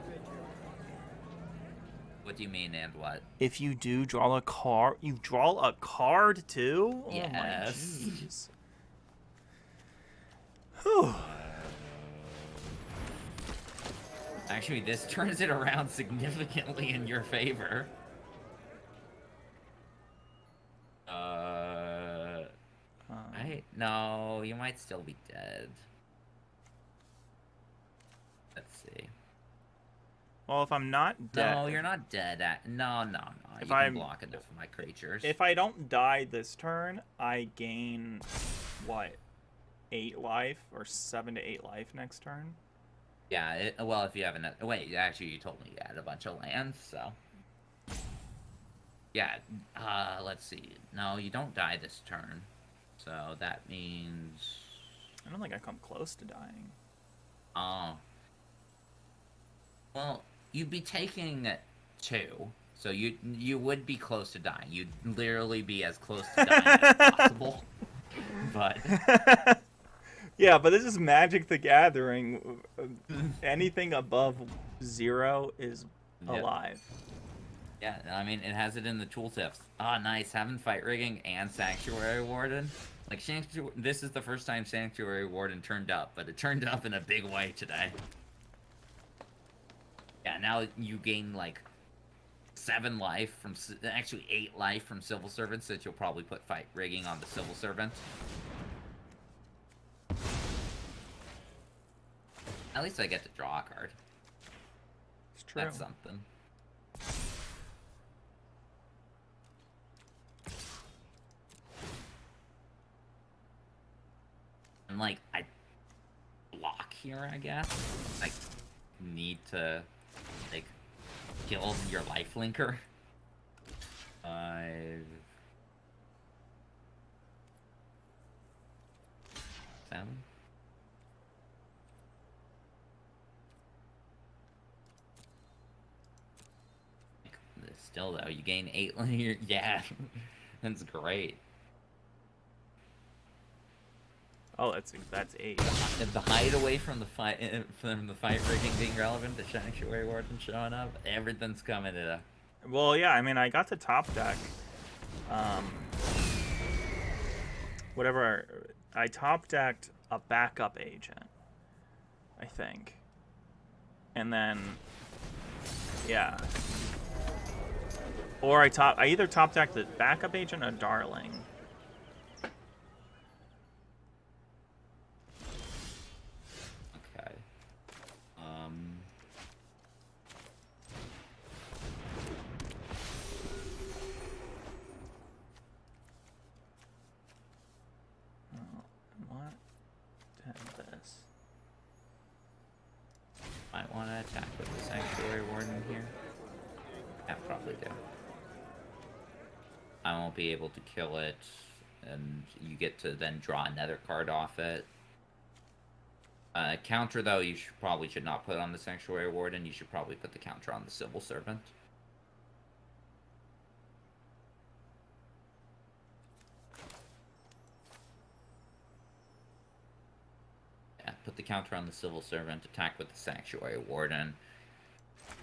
What do you mean, and what? If you do draw a card, you draw a card too? Yes. Oh my jeez. Whew. Actually, this turns it around significantly in your favor. No, you might still be dead. Let's see. Well, if I'm not dead... No, you're not dead. No. If you can block enough of my creatures. If I don't die this turn, I gain, what, 8 life? Or 7 to 8 life next turn? Yeah, well, if you have enough... Wait, actually, you told me you had a bunch of lands, so... Yeah, let's see. No, you don't die this turn. So that means... I don't think I come close to dying. Oh. Well, you'd be taking 2, so you would be close to dying. You'd literally be as close to dying as possible. But... Yeah, but this is Magic the Gathering. Anything above 0 is alive. Yeah, I mean, it has it in the tooltips. Ah, nice, having Fight Rigging and Sanctuary Warden. Like, this is the first time Sanctuary Warden turned up, but it turned up in a big way today. Yeah, now you gain, like, 7 life from... Actually, 8 life from Civil Servants, since you'll probably put Fight Rigging on the Civil Servant. At least I get to draw a card. It's true. That's something. And, like, I block here, I guess. I need to, like, kill your lifelinker. 5... 7... Still, though, you gain 8 linear. Yeah, that's great. Oh, that's 8. The hideaway from the fight rigging being relevant, the Sanctuary Warden showing up, everything's coming to. Well, yeah, I mean, I got to top deck. Whatever, I top decked a backup agent, I think, and then, yeah. Or I either top decked the backup agent or Darling. Okay. I want to have this. Might want to attack with the Sanctuary Warden here. Yeah, probably do. I won't be able to kill it, and you get to then draw another card off it. Counter, though, you probably should not put on the Sanctuary Warden. You should probably put the counter on the Civil Servant. Yeah, put the counter on the Civil Servant, attack with the Sanctuary Warden.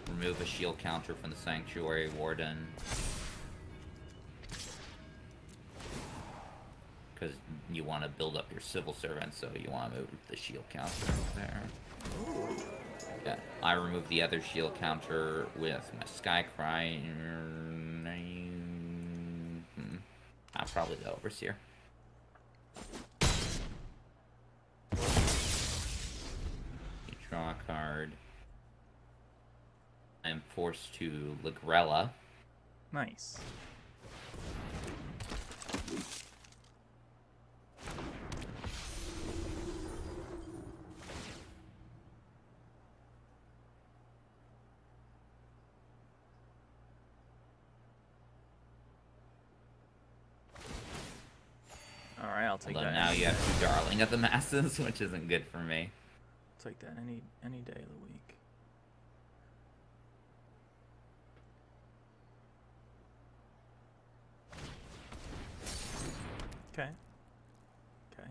Remove a shield counter from the Sanctuary Warden. Because you want to build up your Civil Servant, so you want to move the shield counter there. Yeah, I remove the other shield counter with my Skycry. I'll probably the Overseer. You draw a card. I'm forced to Ligrella. Nice. Alright, I'll take that. Now you have 2 Darling of the Masses, which isn't good for me. I'll take that any day of the week. Okay. Okay.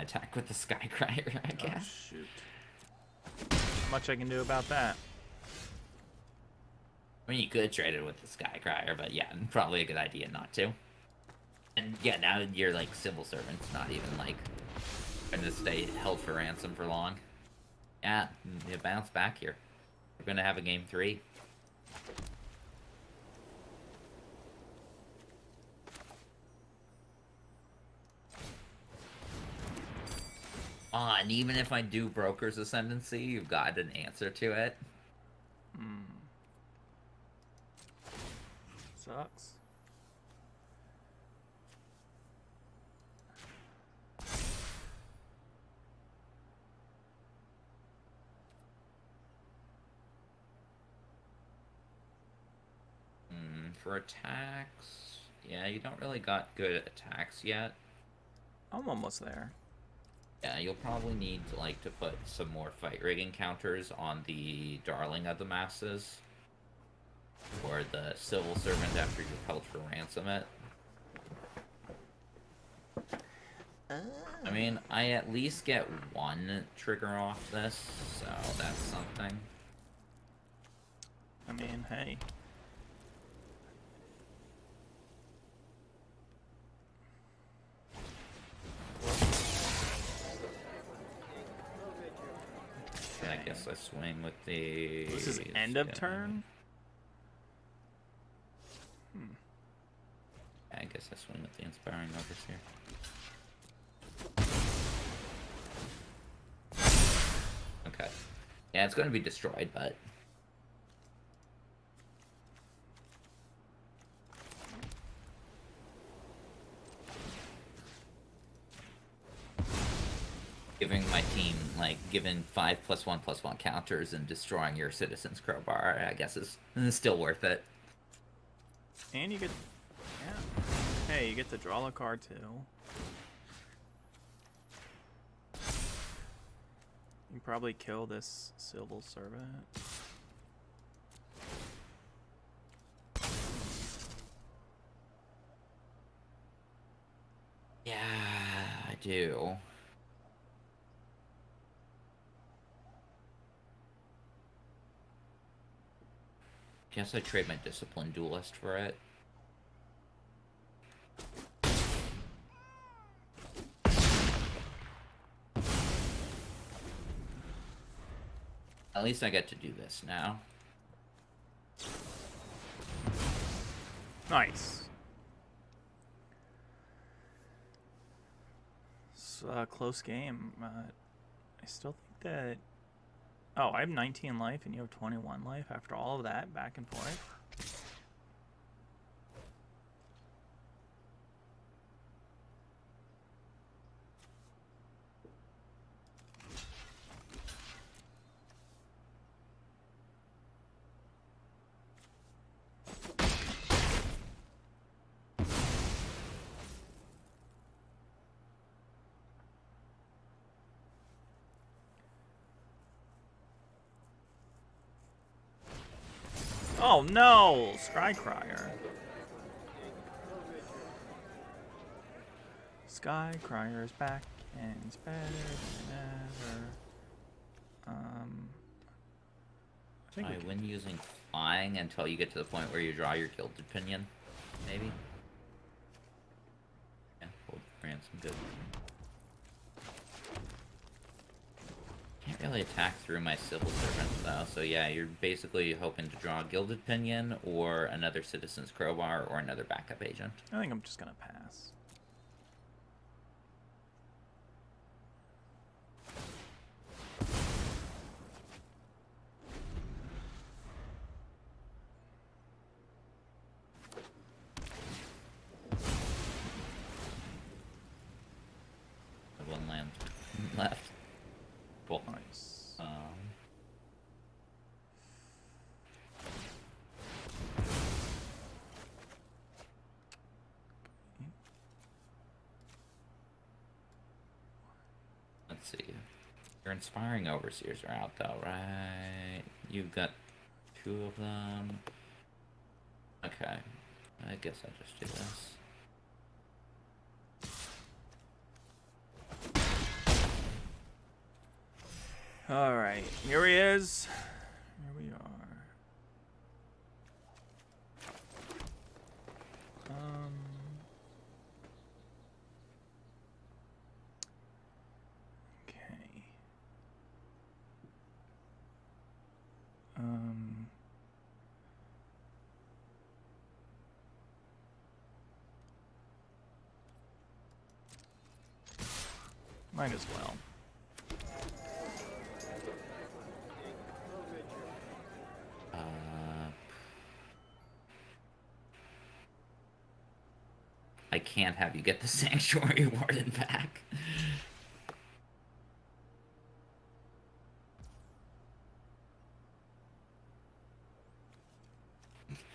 gonna attack with the Skycrier, I guess. Oh, shoot. Not much I can do about that. I mean, you could trade it with the Skycrier, but yeah, probably a good idea not to. And yeah, now you're like civil servant's not even like going to stay held for ransom for long. Yeah, you bounce back here. We're gonna have a game 3. And even if I do Broker's Ascendancy, you've got an answer to it. Sucks. For attacks, yeah, you don't really got good attacks yet. I'm almost there. Yeah, you'll probably need to put some more fight rigging counters on the Darling of the Masses. Or the Civil Servant after you've held for ransom it. I mean, I at least get one trigger off this, so that's something. I mean, hey. I guess I swing with the... This is end of turn? I guess I swing with the Inspiring Overseer. Okay. Yeah, it's going to be destroyed, but... Giving my team, giving 5+1/+1 counters and destroying your Citizen's Crowbar, I guess is still worth it. And you get... Yeah. Hey, you get to draw a card, too. You can probably kill this Civil Servant. Yeah, I do. Guess I trade my Disciplined Duelist for it. At least I get to do this now. Nice. It's a close game. I still think that... Oh, I have 19 life and you have 21 life after all of that back and forth. Oh no! Skycrier. Skycrier is back and it's better than ever. I think I win using flying until you get to the point where you draw your Gilded Pinion, maybe. Yeah, hold ransom, good. Can't really attack through my Civil Servants though, so yeah, you're basically hoping to draw a Gilded Pinion or another Citizen's Crowbar or another backup agent. I think I'm just gonna pass. I have one land left. Cool. Nice. Let's see. Your Inspiring Overseers are out though, right? You've got 2 of them. Okay. I guess I'll just do this. All right, here he is. Here we are. Okay. Might as well. I can't have you get the Sanctuary Warden back.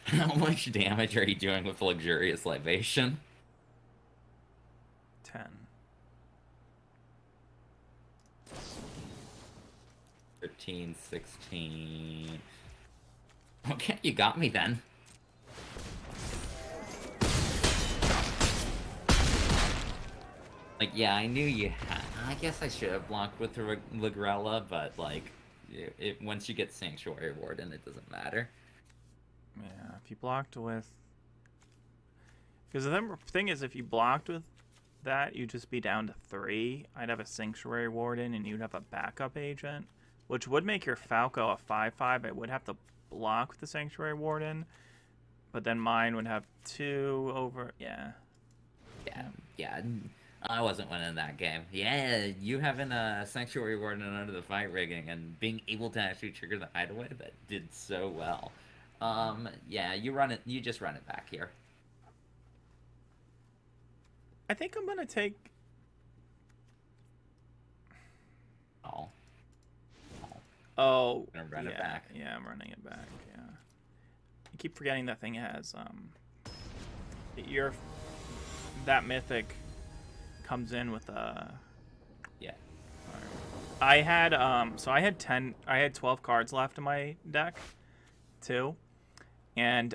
How much damage are you doing with Luxurious Libation? 10. 13, 16. Okay, you got me then. Like, yeah, I knew you had... I guess I should have blocked with the Ligrella, but, like, once you get Sanctuary Warden, it doesn't matter. Yeah, if you blocked with... Because the thing is, if you blocked with that, you'd just be down to 3. I'd have a Sanctuary Warden, and you'd have a backup agent, which would make your Falco a 5/5. I would have to block with the Sanctuary Warden, but then mine would have 2 over... Yeah. Yeah. I wasn't winning that game. Yeah, you having a Sanctuary Warden under the fight rigging and being able to actually trigger the hideaway, that did so well. Yeah, you just run it back here. I think I'm gonna take... Oh, Gonna run it back. Yeah, I'm running it back, yeah. I keep forgetting that thing has, that Mythic comes in with a... Yeah. I had, so I had 12 cards left in my deck, too. And,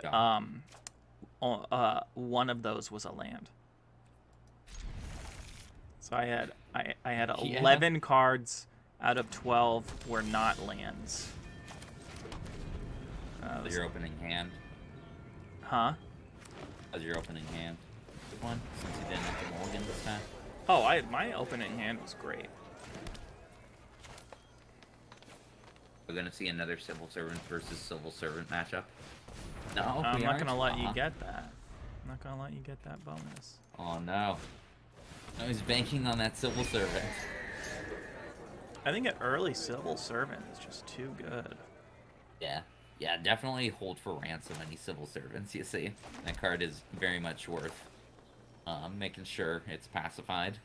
one of those was a land. So I had 11 cards out of 12 were not lands. Was your opening hand? Huh? Was your opening hand good one, since you didn't have the mulligan this time? Oh, my opening hand was great. We're gonna see another Civil Servant versus Civil Servant matchup. No, I'm not gonna let you get that. I'm not gonna let you get that bonus. Oh no. I was banking on that Civil Servant. I think an early Civil Servant is just too good. Yeah, definitely hold for ransom any Civil Servants you see. That card is very much worth making sure it's pacified.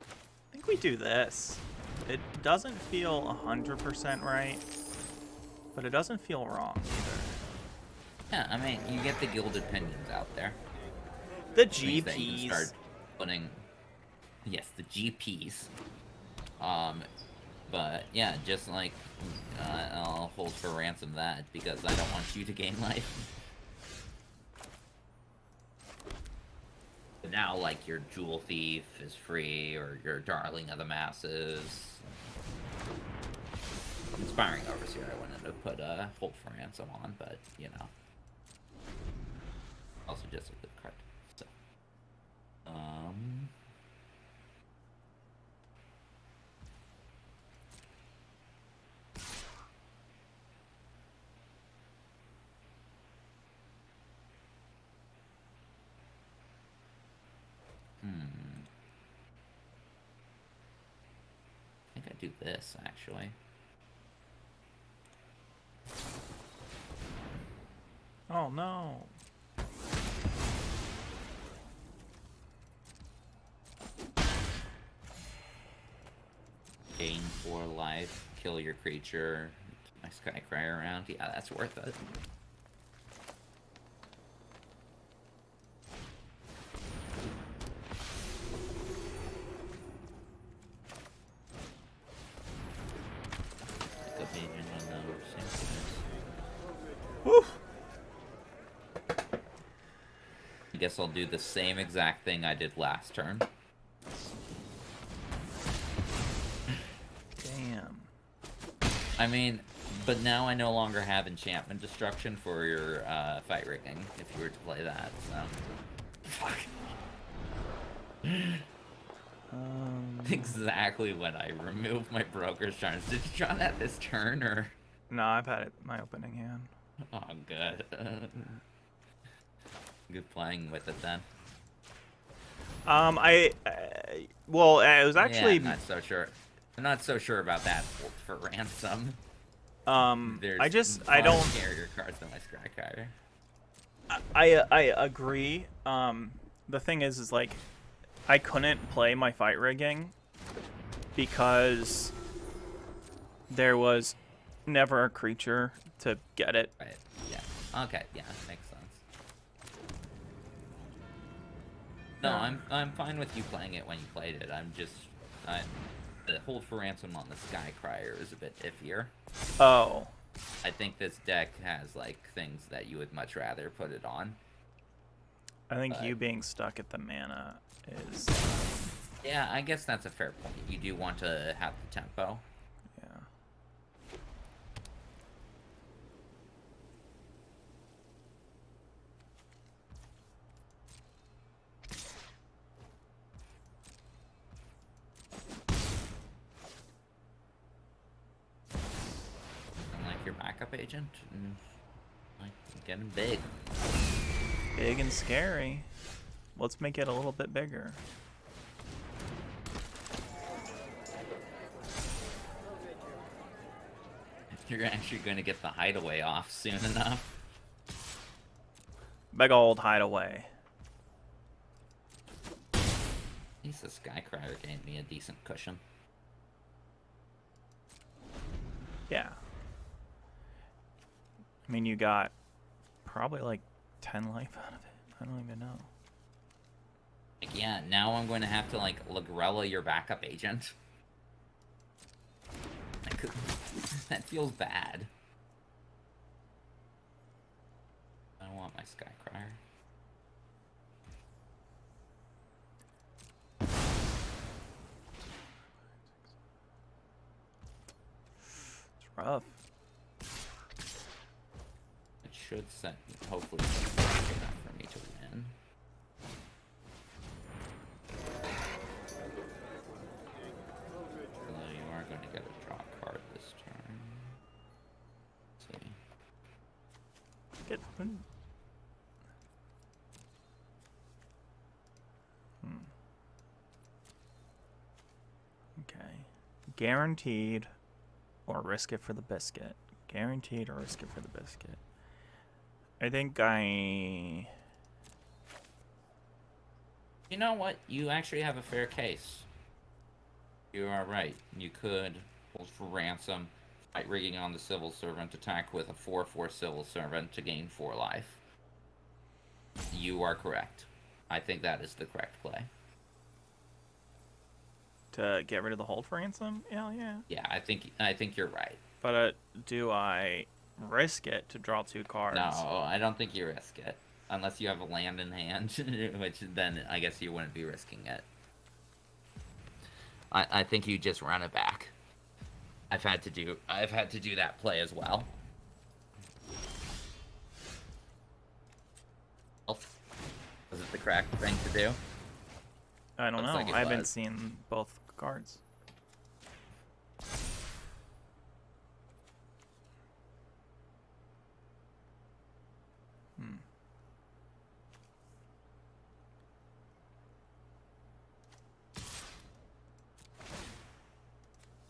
I think we do this. It doesn't feel 100% right, but it doesn't feel wrong either. Yeah, I mean, you get the Gilded Pinions out there. The Which means that you can GPs. start putting... Yes, the GPs. But yeah, just like I'll hold for ransom that because I don't want you to gain life. But now, like, your Jewel Thief is free, or your Darling of the Masses. Inspiring Overseer I wanted to put hold for ransom on, but you know, also just a good card. So, I think I do this, actually. Oh no. Gain 4 life, kill your creature, keep my Skycryer around. Yeah, that's worth it. Woo. I guess I'll do the same exact thing I did last turn. I mean, but now I no longer have enchantment destruction for your fight rigging if you were to play that, so. Fuck. Exactly when I removed my broker's charms. Did you draw that this turn, or? No, I've had it my opening hand. Oh, good. Good playing with it then. Well, it was actually. Yeah, I'm not so sure. I'm not so sure about that for ransom. There's I don't. scarier cards than my strike card. I agree. The thing is like, I couldn't play my fight rigging because there was never a creature to get it. Right. Yeah. Okay. Yeah, makes sense. No, I'm fine with you playing it when you played it. The hold for ransom on the Skycrier is a bit iffier. Oh. I think this deck has like things that you would much rather put it on. I think you being stuck at the mana is. Yeah, I guess that's a fair point. You do want to have the tempo. Yeah. And like your backup agent, and like getting big. Big and scary. Let's make it a little bit bigger. You're actually going to get the hideaway off soon enough. Big old hideaway. At least the Skycrier gave me a decent cushion. Yeah. I mean, you got probably like 10 life out of it. I don't even know. Like, yeah, now I'm going to have to, like, Lagrella your backup agent. That feels bad. I don't want my Skycrier. It's rough. It should set, hopefully, enough for me to win. Although you are going to get a draw card this turn. Let's see. Get. Okay. Guaranteed or risk it for the biscuit. Guaranteed or risk it for the biscuit. I think You know what? You actually have a fair case. You are right. You could hold for ransom, fight rigging on the civil servant, attack with a 4/4 civil servant to gain 4 life. You are correct. I think that is the correct play. to get rid of the hold for ransom. Yeah. Yeah, I think you're right. But do I risk it to draw 2 cards? No, I don't think you risk it. Unless you have a land in hand, which then I guess you wouldn't be risking it. I think you just run it back. I've had to do that play as well. Was it the correct thing to do? I don't know. Looks like it I haven't was. seen both cards.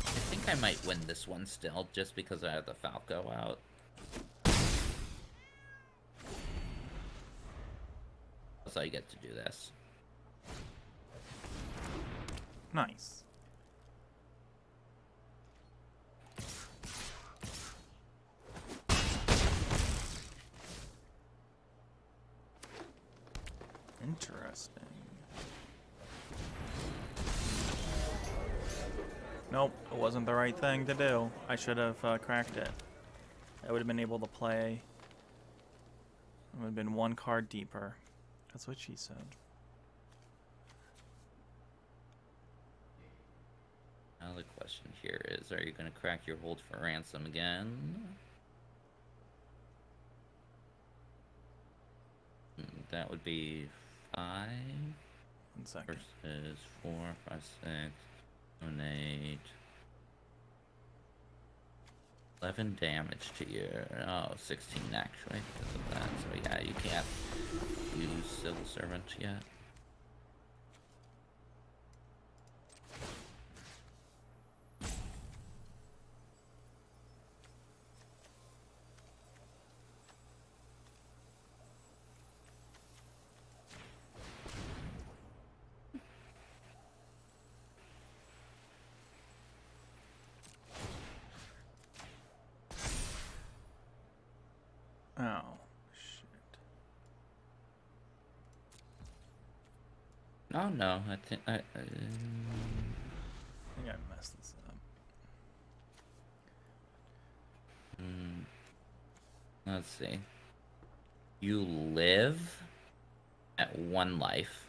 I think I might win this one still, just because I have the Falco out. That's how you get to do this. Nice. Interesting. Nope, it wasn't the right thing to do. I should have cracked it. I would have been able to play. It would have been 1 card deeper. That's what she said. Now the question here is, are you going to crack your hold for ransom again? That would be 5 1 second. versus 4, 5, 6, 7, 8. 11 damage to you. Oh, 16 actually because of that. So yeah, you can't use Civil Servant yet. Oh, shit. Oh no, I think I think I messed this up. let's see. You live at 1 life.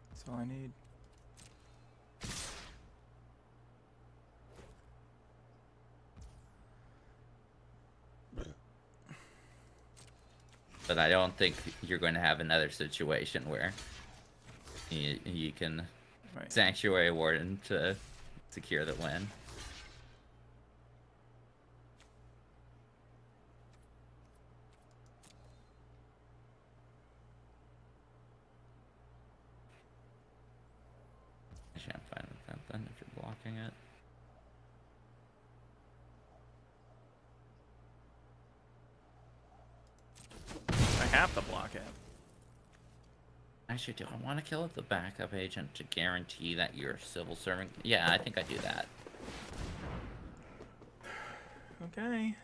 That's all I need. But I don't think you're going to have another situation where you can Right. Sanctuary Warden to secure the win. Actually, I'm fine with that then, if you're blocking it. I have to block it. Actually, do I want to kill the backup agent to guarantee that you're civil servant? Yeah, I think I do that. Okay.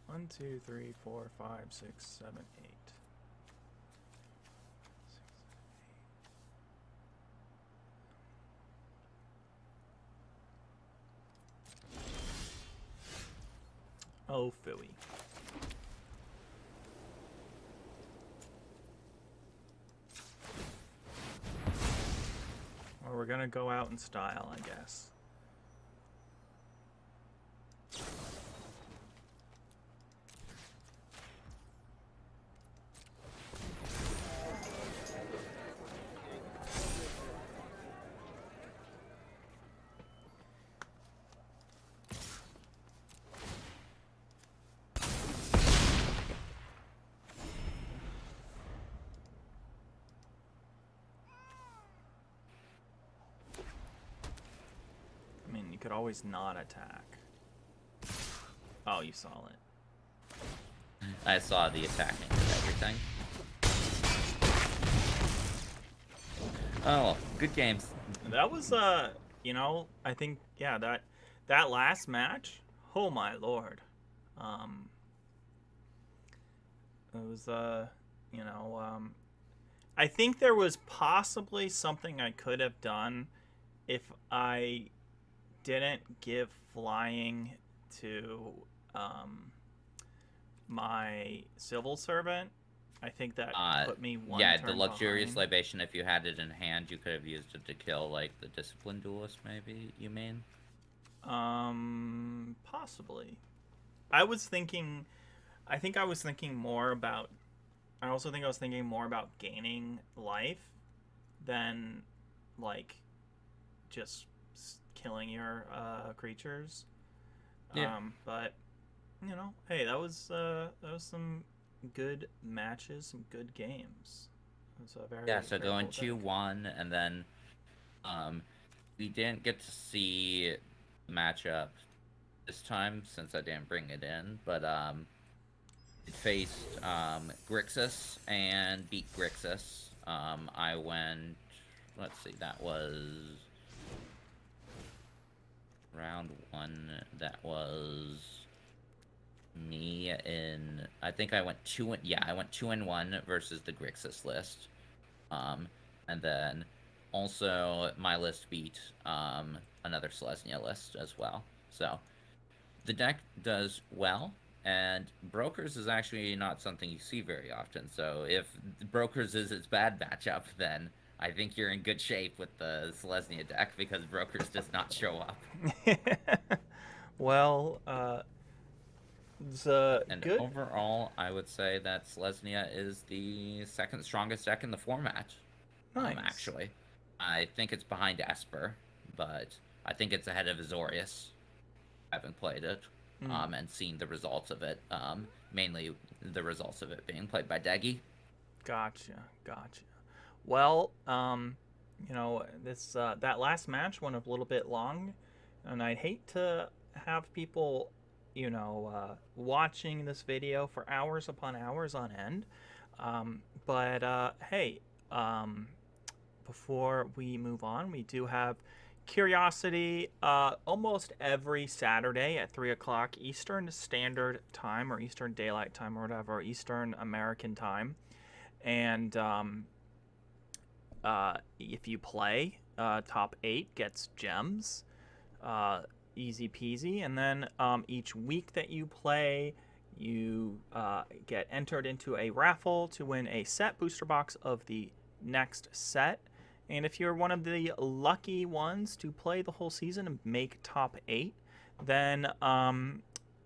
One, two, three, 4, 5, 6, 7, 8. Oh, phooey. Well, we're gonna go out in style, I guess. I mean, you could always not attack. Oh, you saw it. I saw the attacking and everything. Oh, good games. That was, you know, I think, yeah, that last match, oh my lord. It was, you know, I think there was possibly something I could have done if I didn't give flying to, my civil servant. I think that put me one Yeah, turn the luxurious behind. libation, if you had it in hand, you could have used it to kill, like, the disciplined duelist, maybe, you mean? Possibly. I was thinking, I think I was thinking more about, I also think I was thinking more about gaining life than, like, just killing your creatures. Yeah. But, you know, hey, that was some good matches, some good games. It was a very, Yeah, so very going cool deck. 2-1, and then, we didn't get to see the matchup this time, since I didn't bring it in, but, it faced, Grixis, and beat Grixis. I went, let's see, that was round 1, that was me I think I went 2-1 versus the Grixis list. And then also my list beat another Selesnya list as well. So the deck does well, and Brokers is actually not something you see very often. So if Brokers is its bad matchup, then I think you're in good shape with the Selesnya deck because Brokers does not show up. Well, it's And good. overall, I would say that Selesnya is the second strongest deck in the format. Nice. Actually, I think it's behind Esper, but I think it's ahead of Azorius. I haven't played it, and seen the results of it. Mainly the results of it being played by Deggy. Gotcha. Well, this that last match went a little bit long, and I'd hate to have people, watching this video for hours upon hours on end. But hey, before we move on, we do have Curiosity almost every Saturday at 3 o'clock Eastern Standard Time, or Eastern Daylight Time, or whatever, Eastern American Time. And if you play, top 8 gets gems. Easy peasy. And then each week that you play, you get entered into a raffle to win a set booster box of the next set. And if you're one of the lucky ones to play the whole season and make top 8, then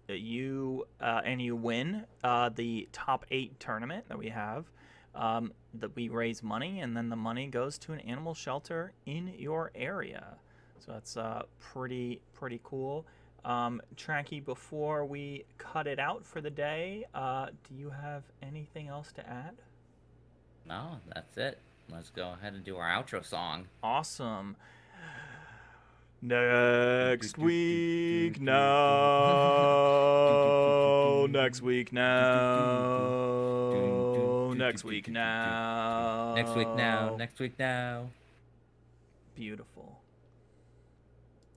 you win the top 8 tournament that we have. That we raise money, and then the money goes to an animal shelter in your area. So that's pretty cool. Tranky, before we cut it out for the day, do you have anything else to add? No, that's it. Let's go ahead and do our outro song. Awesome. Next week now. Next week now. Next week now. Next week now. Next week now. Beautiful.